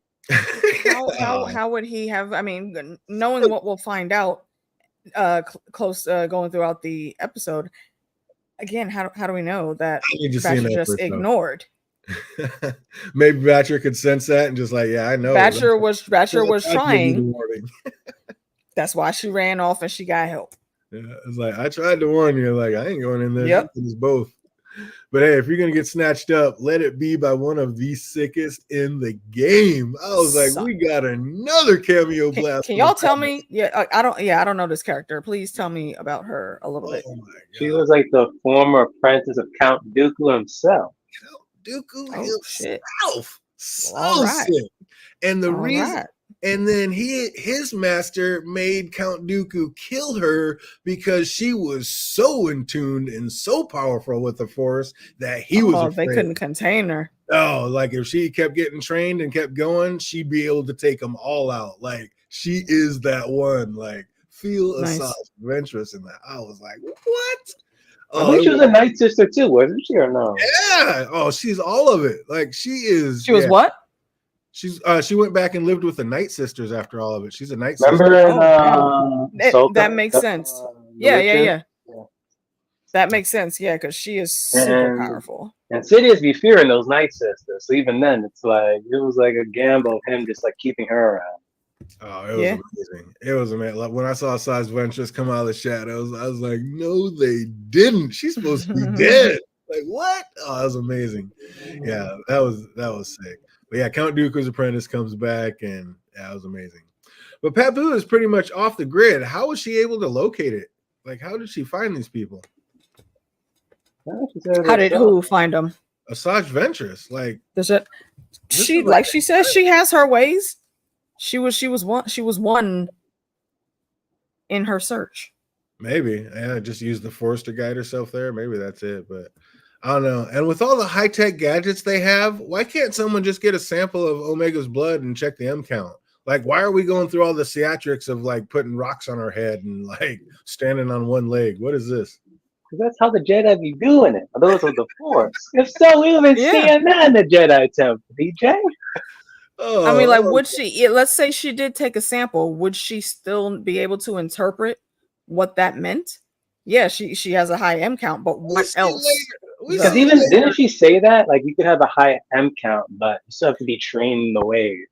S3: How would he have? I mean, knowing what we'll find out close going throughout the episode. Again, how do we know that Batcher just ignored?
S1: Maybe Batcher could sense that and just like, yeah, I know.
S3: Batcher was trying. That's why she ran off and she got help.
S1: Yeah, it's like, I tried to warn you. Like, I ain't going in there.
S3: Yep.
S1: It's both. But hey, if you're gonna get snatched up, let it be by one of the sickest in the game. I was like, we got another cameo blast.
S3: Can y'all tell me? Yeah, I don't know this character. Please tell me about her a little bit.
S2: She was like the former apprentice of Count Dooku himself.
S1: Count Dooku himself.
S3: So
S1: sick. And the reason. And then his master made Count Dooku kill her because she was so in tune and so powerful with the Force that he was afraid.
S3: They couldn't contain her.
S1: Oh, like if she kept getting trained and kept going, she'd be able to take them all out. Like, she is that one. Like, feel a Asajj Ventress in that. I was like, what?
S2: I think she was a Night Sister too, wasn't she, or no?
S1: Yeah. Oh, she's all of it. Like, she is.
S3: She was what?
S1: She went back and lived with the Night Sisters after all of it. She's a Night
S2: Sister.
S3: That makes sense. Yeah. That makes sense. Yeah, because she is super powerful.
S2: And Sidious be fearing those Night Sisters. So even then, it was like a gamble of him just like keeping her around.
S1: Oh, it was amazing. It was amazing. Like, when I saw Asajj Ventress come out of the shadows, I was like, no, they didn't. She's supposed to be dead. Like, what? Oh, that was amazing. Yeah, that was sick. But yeah, Count Dooku's apprentice comes back, and that was amazing. But Pabu is pretty much off the grid. How was she able to locate it? Like, how did she find these people?
S3: How did who find them?
S1: Asajj Ventress. Like,
S3: she says she has her ways. She was one in her search.
S1: Maybe. Yeah, just use the Force to guide herself there. Maybe that's it, but I don't know. And with all the high-tech gadgets they have, why can't someone just get a sample of Omega's blood and check the M count? Like, why are we going through all the theatrics of like putting rocks on our head and like standing on one leg? What is this?
S2: Because that's how the Jedi be doing it. Those are the Force. If so, we haven't seen that in the Jedi Temple, DJ.
S3: I mean, like, would she? Let's say she did take a sample. Would she still be able to interpret what that meant? Yeah, she has a high M count, but what else?
S2: Because didn't she say that? Like, you could have a high M count, but you still have to be trained in the ways.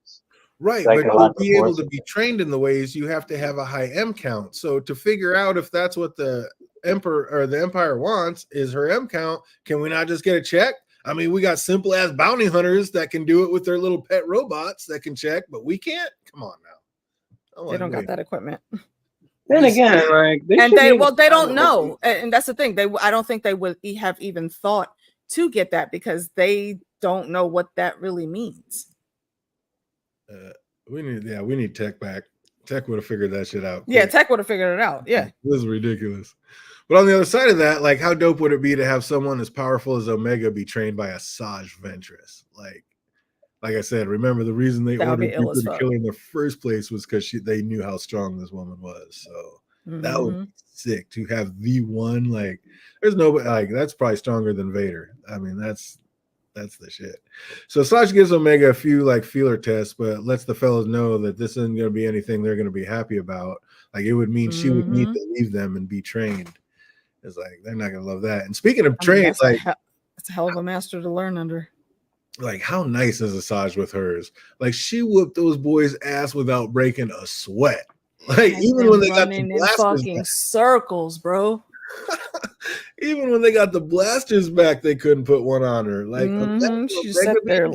S1: Right, but to be able to be trained in the ways, you have to have a high M count. So to figure out if that's what the Emperor or the Empire wants is her M count, can we not just get a check? I mean, we got simple ass bounty hunters that can do it with their little pet robots that can check, but we can't. Come on now.
S3: They don't got that equipment.
S2: Then again, like,
S3: they don't know, and that's the thing. I don't think they would have even thought to get that because they don't know what that really means.
S1: We need Tech back. Tech would have figured that shit out.
S3: Yeah, Tech would have figured it out. Yeah,
S1: this is ridiculous. But on the other side of that, like, how dope would it be to have someone as powerful as Omega be trained by Asajj Ventress? Like I said, remember the reason they ordered people to kill her in the first place was because they knew how strong this woman was. So that would be sick to have the one. Like, there's nobody like that's probably stronger than Vader. I mean, that's the shit. So Asajj gives Omega a few like feeler tests, but lets the fellas know that this isn't going to be anything they're going to be happy about. Like, it would mean she would need to leave them and be trained. It's like they're not going to love that. And speaking of trained,
S3: It's a hell of a master to learn under.
S1: Like, how nice is Asajj with hers? Like, she whooped those boys' ass without breaking a sweat. Like,
S3: Had
S1: even
S3: them
S1: when they got the
S3: running in
S1: blasters
S3: fucking
S1: back,
S3: circles, bro.
S1: even when they got the blasters back, they couldn't put one on her. Like,
S3: She just sat there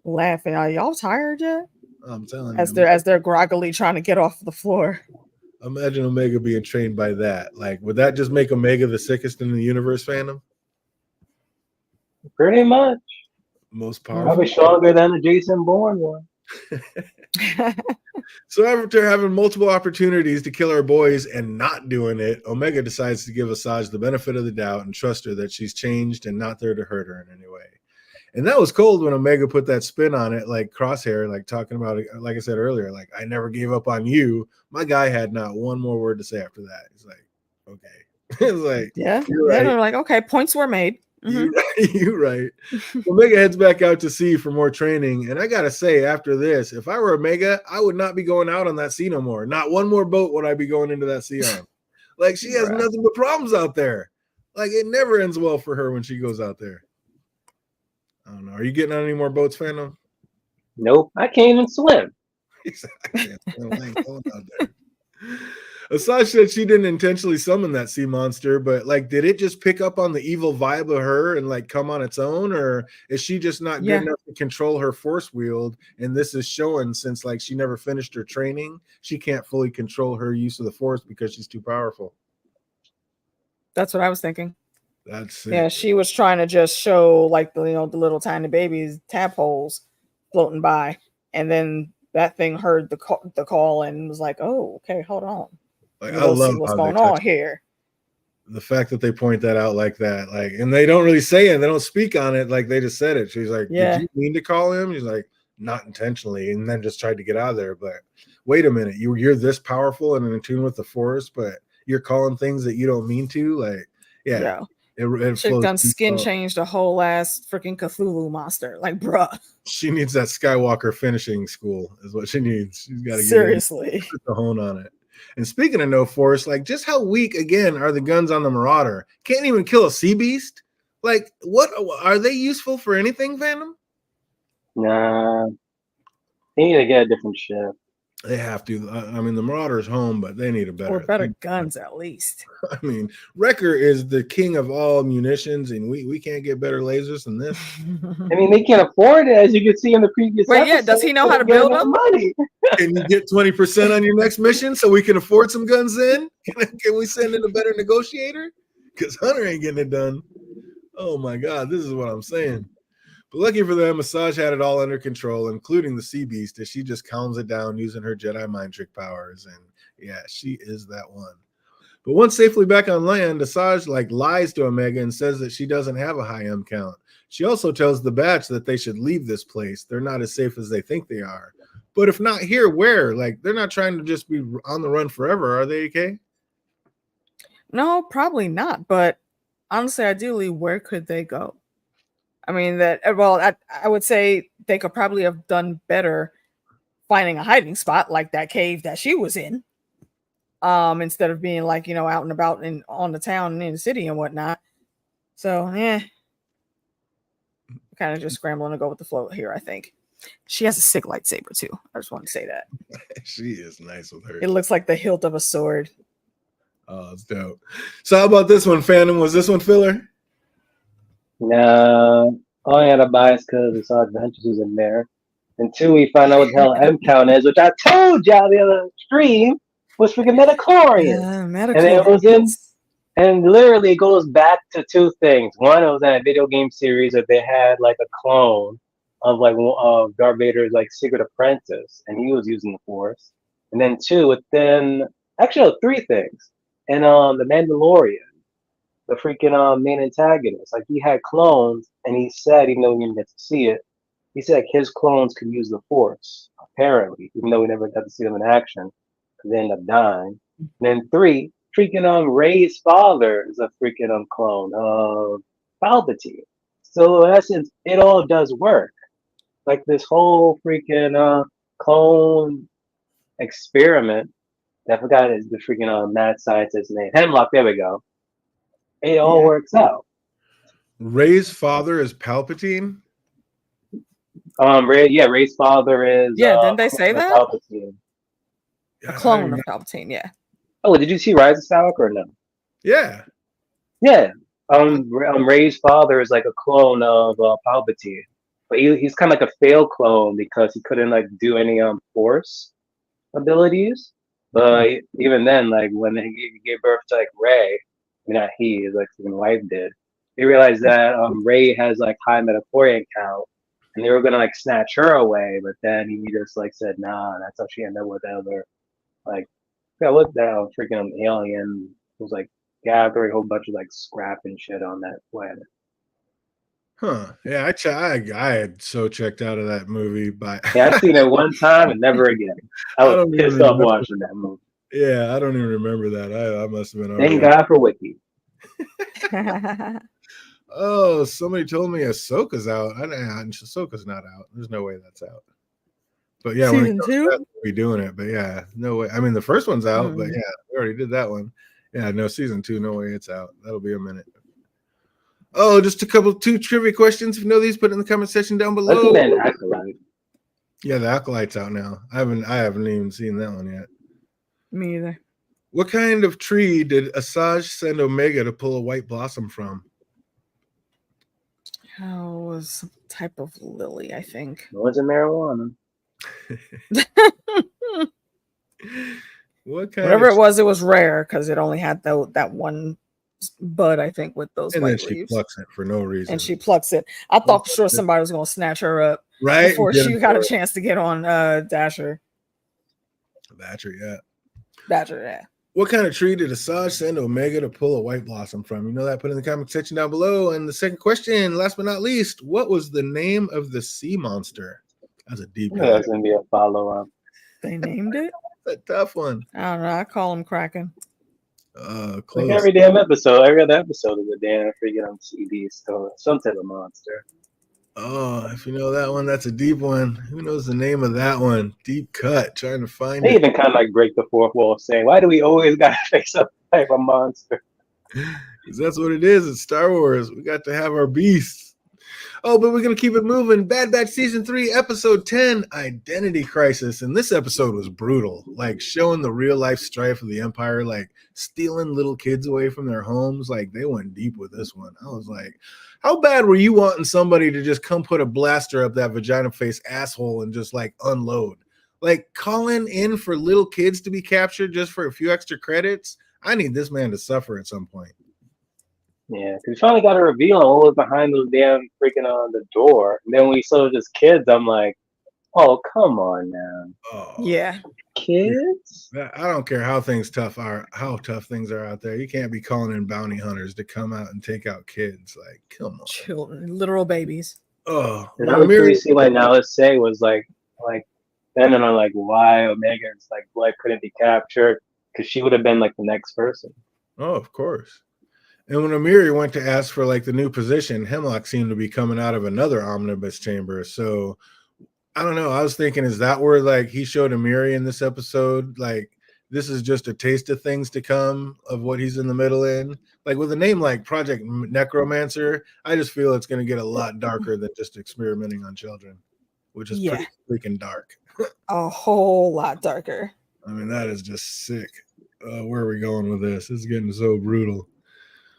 S3: laughing. Are y'all tired yet?
S1: I'm telling
S3: As
S1: you,
S3: they're groggily trying to get off the floor.
S1: imagine Omega being trained by that. Like, would that just make Omega the sickest in the universe, fandom?
S2: Pretty much.
S1: Most powerful.
S2: Probably stronger than the Jason Bourne one.
S1: So after having multiple opportunities to kill our boys and not doing it, Omega decides to give Asajj the benefit of the doubt and trust her that she's changed and not there to hurt her in any way. And that was cold when Omega put that spin on it, like Crosshair, like talking about it, like I said earlier, like, I never gave up on you. My guy had not one more word to say after that. He's like, okay. It's like,
S3: yeah,
S1: right.
S3: they're like, okay, points were made.
S1: You're right. Omega heads back out to sea for more training. And I got to say, after this, if I were Omega, I would not be going out on that sea no more. Not one more boat would I be going into that sea on. Like, she has nothing but problems out there. Like, it never ends well for her when she goes out there. I don't know. Are you getting on any more boats, fandom?
S2: Nope. I can't even swim.
S1: I can't swim. I ain't going out there. Asajj said she didn't intentionally summon that sea monster, but like, did it just pick up on the evil vibe of her and like come on its own, or is she just not good enough to control her force wield? And this is showing, since like she never finished her training, she can't fully control her use of the force because she's too powerful.
S3: That's what I was thinking.
S1: That's it.
S3: Yeah, she was trying to just show like the the little tiny babies tadpoles floating by, and then that thing heard the call and was like, "Oh, okay, hold on."
S1: Like, I love
S3: what's going on here.
S1: The fact that they point that out like that, like, and they don't really say it, they don't speak on it, like they just said it. She's like, "Did you mean to call him?" He's like, "Not intentionally," and then just tried to get out of there. But wait a minute, you're this powerful and in tune with the force, but you're calling things that you don't mean to. Like, yeah. It
S3: Chick done skin changed a whole ass freaking Cthulhu monster. Like, bruh.
S1: She needs that Skywalker finishing school, is what she needs. She's got to
S3: seriously
S1: put the hone on it. And speaking of no force, like, just how weak again are the guns on the Marauder? Can't even kill a sea beast. Like, what are they useful for anything, fandom?
S2: Nah, they need to get a different ship.
S1: They have to. I mean, the Marauder's home, but they need a better
S3: guns at least.
S1: I mean, Wrecker is the king of all munitions, and we can't get better lasers than this.
S2: I mean, they can't afford it, as you can see in the previous episode.
S3: Yeah, does he know how to build them?
S2: Money.
S1: Can you get 20% on your next mission so we can afford some guns in? Can we send in a better negotiator? Because Hunter ain't getting it done. Oh my God, this is what I'm saying. But lucky for them, Asajj had it all under control, including the sea beast, as she just calms it down using her Jedi mind trick powers. And yeah, she is that one. But once safely back on land, Asajj like lies to Omega and says that she doesn't have a high M count. She also tells the batch that they should leave this place. They're not as safe as they think they are. But if not here, where? Like, they're not trying to just be on the run forever, are they, AK?
S3: No, probably not. But honestly, ideally, where could they go? I mean, I would say they could probably have done better finding a hiding spot like that cave that she was in, instead of being like, out and about on the town and in the city and whatnot. So, kind of just scrambling to go with the flow here, I think. She has a sick lightsaber, too. I just want to say that.
S1: She is nice with her.
S3: It looks like the hilt of a sword.
S1: Oh, it's dope. So how about this one, fandom? Was this one filler?
S2: No, I had a bias because the Asajj Ventress was in there. And two, we found out what the hell M count is, which I told y'all the other stream was freaking Metachlorian. And it was in, and literally it goes back to two things. One, it was in a video game series that they had like a clone of like Darth Vader's like secret apprentice, and he was using the Force. And then two, actually three things. And the Mandalorian, the freaking main antagonist, like he had clones, and he said, even though we didn't get to see it, he said his clones could use the Force, apparently, even though we never got to see them in action, because they end up dying. And then three, freaking Rey's father is a freaking clone of Palpatine. So in essence, it all does work. Like this whole freaking clone experiment. I forgot the freaking mad scientist's name. Hemlock, there we go. It all works out.
S1: Ray's father is Palpatine.
S2: Ray's father is
S3: Yeah, didn't they say that?
S2: Palpatine.
S3: A clone of Palpatine, yeah.
S2: Oh, did you see Rise of Skywalker or no?
S1: Yeah.
S2: Yeah. Ray's father is like a clone of Palpatine, but he's kind of like a failed clone because he couldn't like do any Force abilities. But even then, like when he gave birth to like Ray, I mean not he, his like second wife did. They realized that Ray has like high midichlorian count, and they were gonna like snatch her away, but then he just like said, "Nah," that's how she ended up with other like yeah, what that freaking alien was like gathering a whole bunch of like scrap and shit on that planet.
S1: Huh. Yeah, I had so checked out of that movie by
S2: Yeah, I seen it one time and never again. I was
S1: don't even
S2: pissed off
S1: remember.
S2: watching that movie.
S1: Yeah, I don't even remember that. I must have been
S2: Thank God for Wiki.
S1: Oh, somebody told me Ahsoka's out. Ahsoka's not out. There's no way that's out. But yeah, when
S3: Season 2?
S1: we'll be doing it. But yeah, no way. I mean, the first one's out, but yeah, we already did that one. Yeah, no, season 2, no way it's out. That'll be a minute. Oh, just two trivia questions. If you know these, put it in the comment section down below.
S2: Let's do that Acolyte.
S1: Yeah, the Acolyte's out now. I haven't even seen that one yet.
S3: Me either.
S1: What kind of tree did Asajj send Omega to pull a white blossom from?
S3: Oh, it was some type of lily, I think.
S2: It wasn't marijuana.
S3: Whatever it was rare because it only had that one bud, I think, with those
S1: and
S3: white
S1: then she
S3: leaves.
S1: plucks it for no reason.
S3: And she plucks it. I thought for sure somebody was going to snatch her up
S1: right
S3: before she got a chance to get on Dasher.
S1: Badger, yeah.
S3: Badger, yeah.
S1: What kind of tree did Asajj send Omega to pull a white blossom from? You know that? Put in the comment section down below. And the second question, last but not least, what was the name of the sea monster? That's a deep one.
S2: That's going to be a follow-up.
S3: They named it?
S1: That's a tough one.
S3: I don't know. I call him Kraken.
S1: Close.
S2: Like every damn episode, every other episode is a damn freaking CD store, some type of monster.
S1: Oh, if you know that one, that's a deep one. Who knows the name of that one? Deep cut, trying to find
S2: They
S1: it.
S2: even kind of like break the fourth wall, saying, "Why do we always got to face some type of monster?"
S1: Because that's what it is. It's Star Wars. We got to have our beasts. Oh, but we're going to keep it moving. Bad Batch Season 3, Episode 10, Identity Crisis. And this episode was brutal, like showing the real life strife of the Empire, like stealing little kids away from their homes. Like they went deep with this one. I was like, how bad were you wanting somebody to just come put a blaster up that vagina face asshole and just like unload? Like calling in for little kids to be captured just for a few extra credits? I need this man to suffer at some point.
S2: Yeah, because we finally got a reveal on what was behind those damn freaking on the door. And then when we saw just kids, I'm like, oh, come on now.
S1: Oh,
S3: yeah.
S2: Kids?
S1: I don't care how tough things are out there. You can't be calling in bounty hunters to come out and take out kids. Like, come on.
S3: Children, literal babies.
S1: Oh,
S2: and I was really see why now let's say was like then and I'm like why Omega's like blood couldn't be captured because she would have been like the next person.
S1: Oh, of course. And when Amiri went to ask for like the new position, Hemlock seemed to be coming out of another omnibus chamber. So I don't know. I was thinking, is that where like he showed Amiri in this episode? Like this is just a taste of things to come of what he's in the middle in. Like with a name like Project Necromancer, I just feel it's going to get a lot darker than just experimenting on children, which is pretty freaking dark.
S3: A whole lot darker.
S1: I mean, that is just sick. Where are we going with this? It's getting so brutal.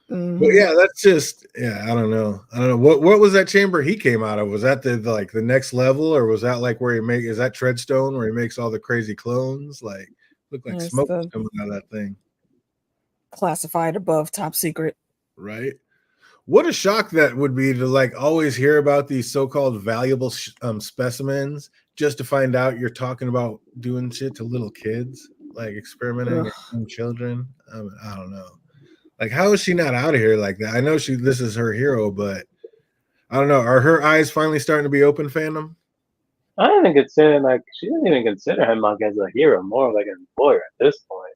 S3: Mm-hmm.
S1: But yeah, that's just I don't know. What was that chamber he came out of? Was that the like the next level, or was that like where is that Treadstone where he makes all the crazy clones? Like look like smoke coming out of that thing.
S3: Classified above top secret.
S1: Right. What a shock that would be to like always hear about these so-called valuable specimens just to find out you're talking about doing shit to little kids, like experimenting on children. I don't know. Like, how is she not out of here like that? I know this is her hero, but I don't know. Are her eyes finally starting to be open, fandom?
S2: I don't even consider she doesn't even consider Hemlock as a hero, more like an employer at this point.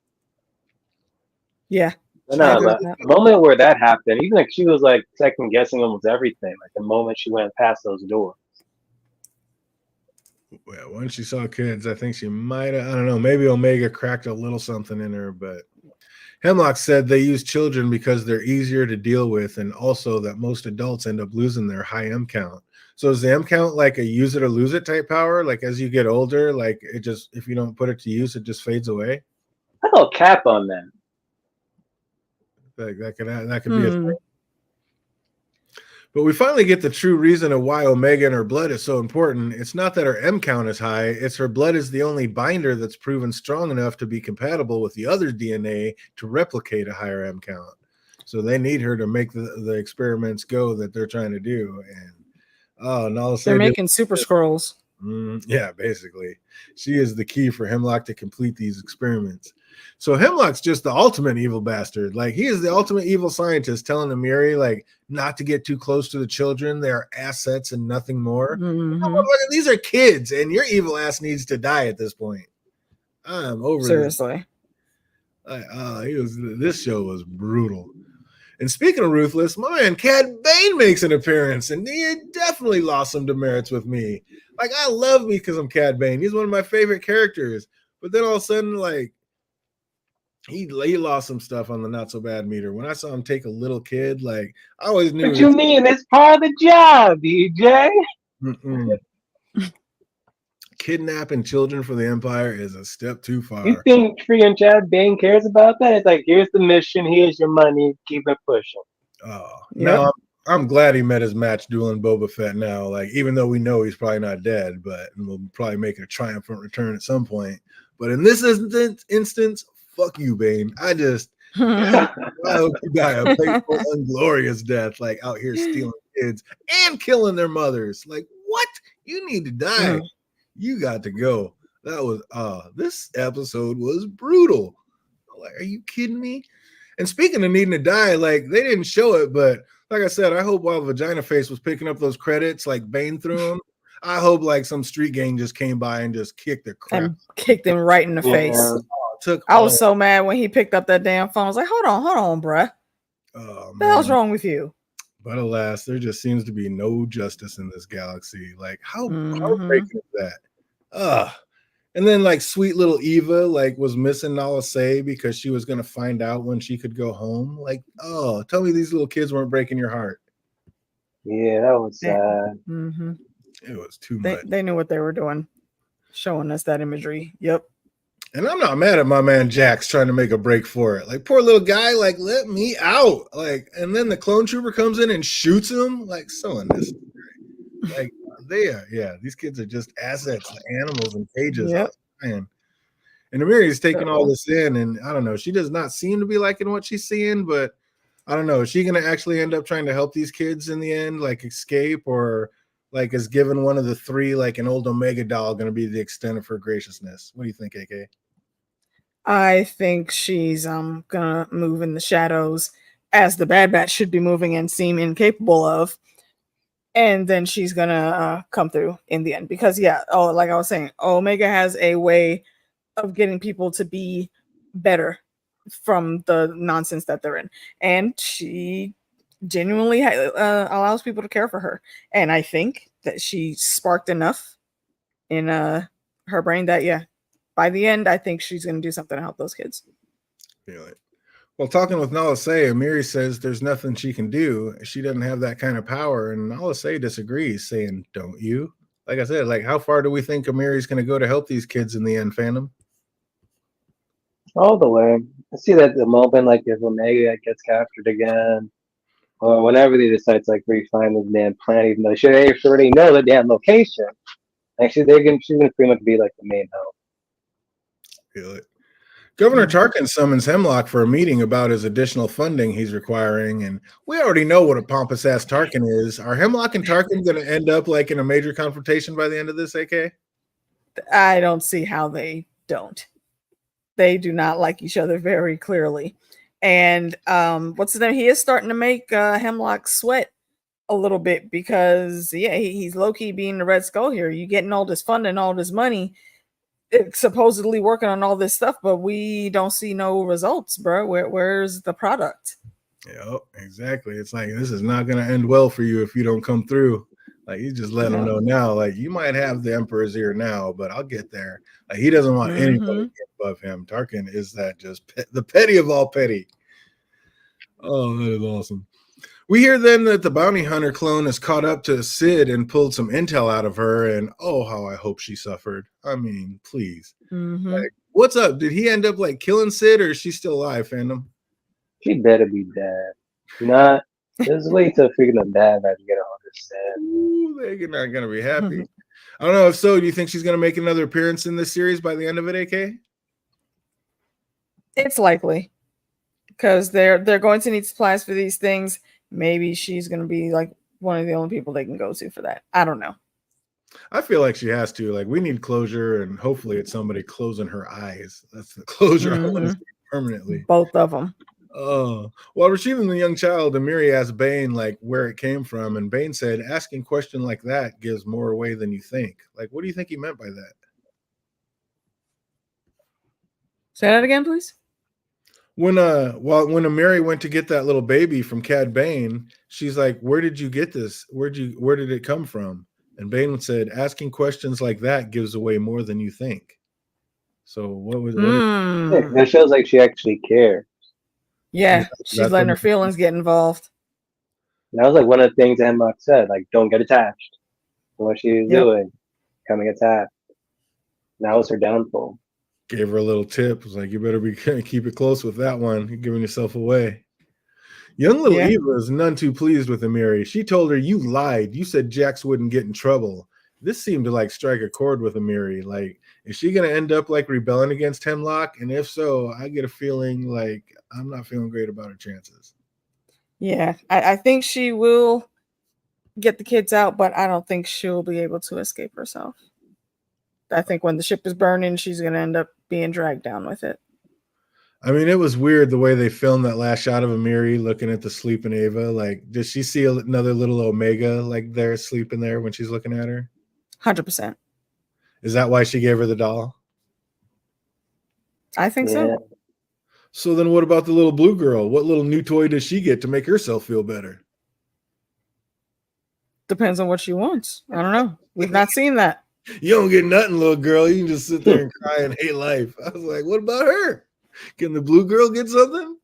S3: Yeah.
S2: No, but the moment where that happened, even like she was like second guessing almost everything. Like the moment she went past those doors.
S1: Well, once she saw kids, I think she might have. I don't know. Maybe Omega cracked a little something in her, but Hemlock said they use children because they're easier to deal with, and also that most adults end up losing their high M count. So is the M count like a use it or lose it type power? Like as you get older, like it just, if you don't put it to use, it just fades away.
S2: I don't cap on that.
S1: Like that could be a thing. But we finally get the true reason of why Omega and her blood is so important. It's not that her M count is high, it's her blood is the only binder that's proven strong enough to be compatible with the other DNA to replicate a higher M count. So they need her to make the experiments go that they're trying to do. And
S3: they're making super scrolls.
S1: Yeah, basically. She is the key for Hemlock to complete these experiments. So Hemlock's just the ultimate evil bastard. Like he is the ultimate evil scientist telling Amiri like not to get too close to the children. They are assets and nothing more. These are kids and your evil ass needs to die at this point. I'm over
S3: Seriously.
S1: This show was brutal. And speaking of ruthless, my man Cad Bane makes an appearance, and he definitely lost some demerits with me. Like, I love me because I'm Cad Bane. He's one of my favorite characters. But then all of a sudden, like, he lost some stuff on the not so bad meter. When I saw him take a little kid, like, I always knew.
S2: What you mean? It's part of the job, DJ.
S1: Kidnapping children for the Empire is a step too far.
S2: You think freaking Chad Bane cares about that? It's like, here's the mission, here's your money, keep it pushing.
S1: Oh, no, I'm glad he met his match dueling Boba Fett now. Like, even though we know he's probably not dead, but we'll probably make a triumphant return at some point. But in this instance, fuck you, Bane. I hope you die a painful, unglorious death, like out here stealing kids and killing their mothers. Like, what? You need to die. You got to go. That was this episode was brutal. Like, are you kidding me? And speaking of needing to die, like they didn't show it, but like I said, I hope while Vagina Face was picking up those credits, like Bane threw them, I hope like some street gang just came by and just kicked the crap.
S3: And kicked him right in the face. I was so mad when he picked up that damn phone. I was like, hold on, bruh.
S1: What
S3: the hell's wrong with you?
S1: But alas, there just seems to be no justice in this galaxy. Like, how heartbreaking is that? And then like sweet little Eva like was missing Nala Say because she was gonna find out when she could go home. Like, tell me these little kids weren't breaking your heart.
S2: Yeah, that was sad.
S1: It was too much.
S3: They knew what they were doing, showing us that imagery. Yep.
S1: And I'm not mad at my man Jax trying to make a break for it. Like, poor little guy, like, let me out. Like, and then the clone trooper comes in and shoots him. Like, so unnecessary. Like, these kids are just assets, animals in cages.
S3: Yep.
S1: And Amiri's taking all this in, and I don't know. She does not seem to be liking what she's seeing, but I don't know. Is she going to actually end up trying to help these kids in the end, like escape, or like is given one of the three, like an old Omega doll, going to be the extent of her graciousness? What do you think, AK?
S3: I think she's gonna move in the shadows as the Bad Batch should be moving and seem incapable of. And then she's gonna come through in the end because like I was saying, Omega has a way of getting people to be better from the nonsense that they're in, and she genuinely allows people to care for her. And I think that she sparked enough in her brain that by the end, I think she's gonna do something to help those kids.
S1: Really? Well, talking with Nala Say, Amiri says there's nothing she can do. She doesn't have that kind of power. And Nala Say disagrees, saying, don't you? Like I said, like, how far do we think Amiri's going to go to help these kids in the end, Phantom?
S2: All the way. I see that the moment, like, if Omega gets captured again, or whenever they decide to, like, refine this damn plan, even though they already know the damn location, actually, she's going to pretty much be, like, the main help.
S1: Really? Governor Tarkin summons Hemlock for a meeting about his additional funding he's requiring, and we already know what a pompous ass Tarkin is. Are Hemlock and Tarkin going to end up like in a major confrontation by the end of this, AK?
S3: I don't see how they don't. They do not like each other very clearly. And what's his name? He is starting to make Hemlock sweat a little bit because, he's low-key being the Red Skull here. You getting all this funding, all this money, supposedly working on all this stuff, but we don't see no results, bro. Where's the product?
S1: Yeah, exactly. It's like, this is not going to end well for you if you don't come through. Like he's just letting them know now, like you might have the Emperor's ear now, but I'll get there. Like he doesn't want anybody to get above him. Tarkin is that just the petty of all petty. Oh, that is awesome. We hear then that the bounty hunter clone is caught up to Sid and pulled some intel out of her, and oh, how I hope she suffered. I mean, please. Like, what's up? Did he end up like killing Sid, or is she still alive, fandom?
S2: She better be dead. Not. Just wait till freaking Bad Batch get on this set.
S1: Ooh, they're not gonna be happy. I don't know if so. Do you think she's gonna make another appearance in this series by the end of it, AK?
S3: It's likely because they're going to need supplies for these things. Maybe she's going to be like one of the only people they can go to for that. I don't know.
S1: I feel like she has to. Like we need closure, and hopefully it's somebody closing her eyes. That's the closure I want to see permanently.
S3: Both of them.
S1: While receiving the young child, Amiri asked Bane like where it came from, and Bane said, "Asking a question like that gives more away than you think." Like, what do you think he meant by that?
S3: Say that again, please.
S1: When Amiri went to get that little baby from Cad Bane, she's like, "Where did you get this? Where did it come from?" And Bane said, "Asking questions like that gives away more than you think." So
S2: that shows like she actually cares.
S3: Yeah, she's letting her feelings get involved.
S2: That was like one of the things Hemlock said, like, don't get attached. What she was doing, coming attached. That was her downfall.
S1: Gave her a little tip. Was like, you better keep it close with that one. You're giving yourself away. Young little Eva is none too pleased with Amiri. She told her, "You lied. You said Jax wouldn't get in trouble." This seemed to like strike a chord with Amiri. Like, is she going to end up like rebelling against Hemlock? And if so, I get a feeling like I'm not feeling great about her chances.
S3: Yeah, I think she will get the kids out, but I don't think she'll be able to escape herself. I think when the ship is burning, she's going to end up being dragged down with it.
S1: I mean, it was weird the way they filmed that last shot of Amiri looking at the sleeping Ava. Like, does she see another little Omega like there sleeping there when she's looking at her?
S3: 100%.
S1: Is that why she gave her the doll?
S3: I think so.
S1: So then what about the little blue girl? What little new toy does she get to make herself feel better?
S3: Depends on what she wants. I don't know. We've not seen that.
S1: You don't get nothing, little girl. You can just sit there and cry and hate life. I was like, what about her? Can the blue girl get something?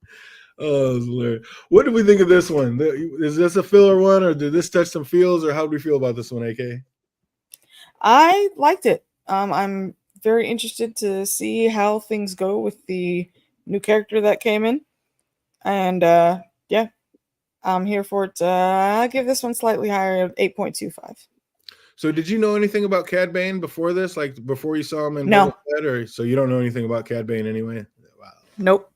S1: Oh, it was hilarious. What did we think of this one? Is this a filler one, or did this touch some feels, or how do we feel about this one, AK?
S3: I liked it. I'm very interested to see how things go with the new character that came in. And yeah, I'm here for it. I give this one slightly higher, 8.25.
S1: So did you know anything about Cad Bane before this? Like before you saw him in
S3: No.
S1: Fett, or so you don't know anything about Cad Bane anyway? Wow.
S3: Nope.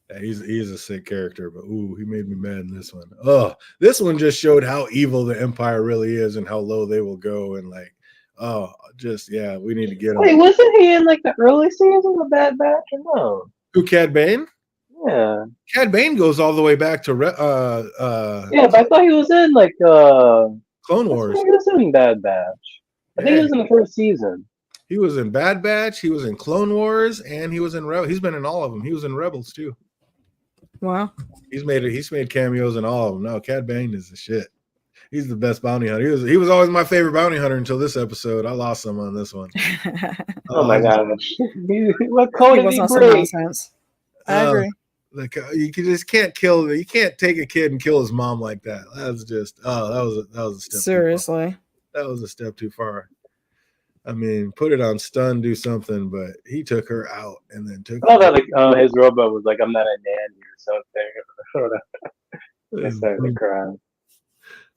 S1: Yeah, he's a sick character, but ooh, he made me mad in this one. Oh, this one just showed how evil the Empire really is and how low they will go. And like, oh, just yeah, we need to get him.
S2: Wait, wasn't he in like the early seasons of Bad Batch or no?
S1: Who, Cad Bane?
S2: Yeah.
S1: Cad Bane goes all the way back to
S2: yeah, but I thought he was in like
S1: Clone Wars.
S2: He was in Bad Batch. I think he was in the first season.
S1: He was in Bad Batch, he was in Clone Wars, and he was in Rebels. He's been in all of them. He was in Rebels too.
S3: Wow.
S1: He's made cameos in all of them. No, Cad Bane is the shit. He's the best bounty hunter. He was always my favorite bounty hunter until this episode. I lost him on this one.
S2: Oh my gosh. What code did he break?
S3: I agree.
S1: Like you just can't kill. You can't take a kid and kill his mom like that. That's just that was a step.
S3: Seriously,
S1: that was a step too far. I mean, put it on stun, do something, but he took her out and then took.
S2: Oh, that like his robot was like, "I'm not a nanny" or something. I started to cry.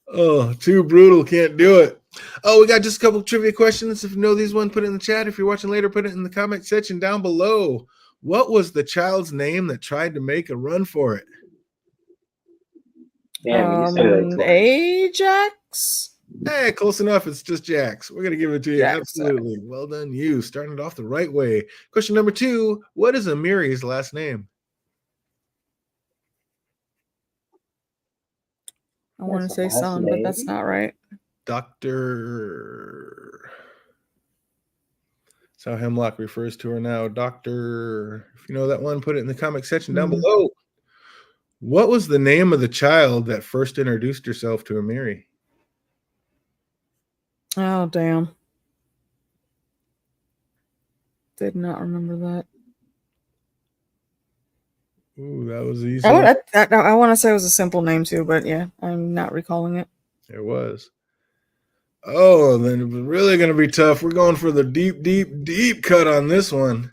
S1: Oh, too brutal. Can't do it. Oh, we got just a couple of trivia questions. If you know these ones, put it in the chat. If you're watching later, put it in the comment section down below. What was the child's name that tried to make a run for it?
S3: Ajax?
S1: Hey, close enough. It's just Jax. We're going to give it to you.
S3: Jax,
S1: absolutely. Sorry. Well done, you. Starting it off the right way. Question number 2. What is Amiri's last name?
S3: I want to say son, but that's not right.
S1: Dr. That's how Hemlock refers to her now. Doctor. If you know that one, put it in the comment section down below. What was the name of the child that first introduced herself to Amiri?
S3: Oh, damn. Did not remember that.
S1: Ooh, that was easy.
S3: I want to say it was a simple name too, but yeah, I'm not recalling it.
S1: It was. Oh, then it was really going to be tough. We're going for the deep, deep, deep cut on this one.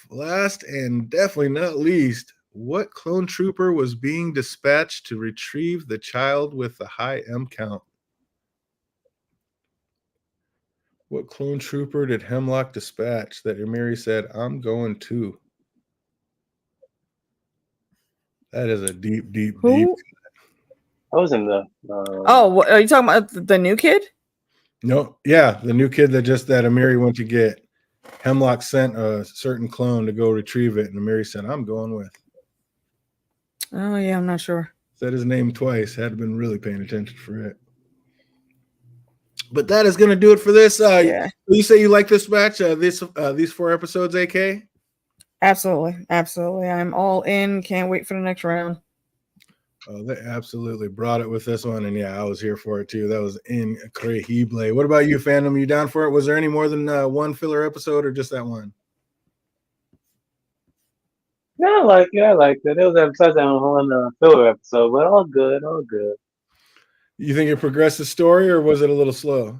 S1: Last and definitely not least, what clone trooper was being dispatched to retrieve the child with the high M count? What clone trooper did Hemlock dispatch that Emiri said, I'm going to? That is a deep, deep, deep.
S2: I was in the.
S3: Oh, are you talking about the new kid?
S1: No, yeah, the new kid that Emiri went to get. Hemlock sent a certain clone to go retrieve it, and Emiri said, I'm going with.
S3: Oh, yeah, I'm not sure.
S1: Said his name twice. Had been really paying attention for it. But that is going to do it for this.
S3: Yeah.
S1: You say you like this match, these 4 episodes, AK?
S3: Absolutely. Absolutely. I'm all in. Can't wait for the next round.
S1: Oh, they absolutely brought it with this one. And yeah, I was here for it too. That was incredible. What about you, fandom? You down for it? Was there any more than one filler episode or just that one?
S2: Yeah, I liked it. It was episode on filler episode, but all good.
S1: You think it progressed the story or was it a little slow?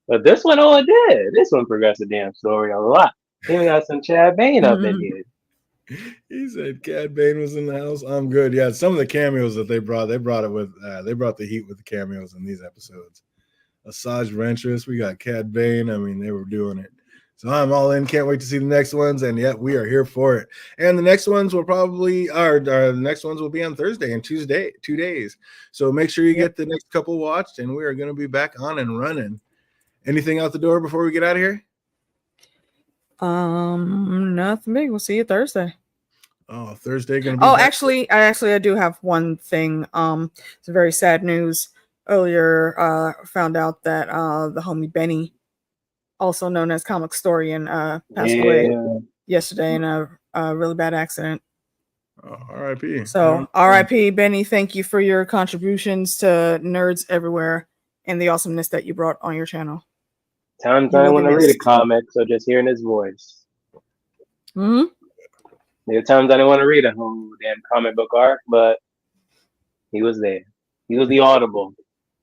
S2: But this one, it did. This one progressed the damn story a lot. Even got some Chad Bane up in here.
S1: He said Cad Bane was in the house. I'm good. Yeah, some of the cameos that they brought the heat with the cameos in these episodes. Asajj Ventress, we got Cad Bane. I mean, they were doing it. So I'm all in. Can't wait to see the next ones. And yet we are here for it. And the next ones will the next ones will be on Thursday and Tuesday, 2 days. So make sure you get the next couple watched, and we are going to be back on and running. Anything out the door before we get out of here?
S3: Nothing big. We'll see you Thursday.
S1: Oh, Thursday gonna be.
S3: Oh, actually, I do have one thing. It's very sad news. Earlier, found out that the homie Benny, also known as Comic Storian, passed away yesterday in a really bad accident.
S1: Oh, R.I.P.
S3: So R.I.P. Benny. Thank you for your contributions to nerds everywhere and the awesomeness that you brought on your channel.
S2: Times I want to read a comic, so just hearing his voice.
S3: Hmm.
S2: There are times I didn't want to read a whole damn comic book arc, but he was there. He was the audible.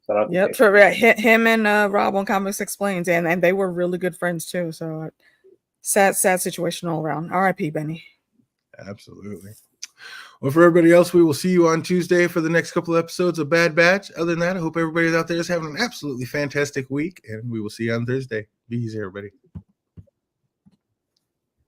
S2: So
S3: yep, sure. Yeah, him and Rob on Comics Explains, and they were really good friends too. So sad situation all around. R.I.P. Benny.
S1: Absolutely. Well, for everybody else, we will see you on Tuesday for the next couple of episodes of Bad Batch. Other than that, I hope everybody out there is having an absolutely fantastic week, and we will see you on Thursday. Be easy, everybody.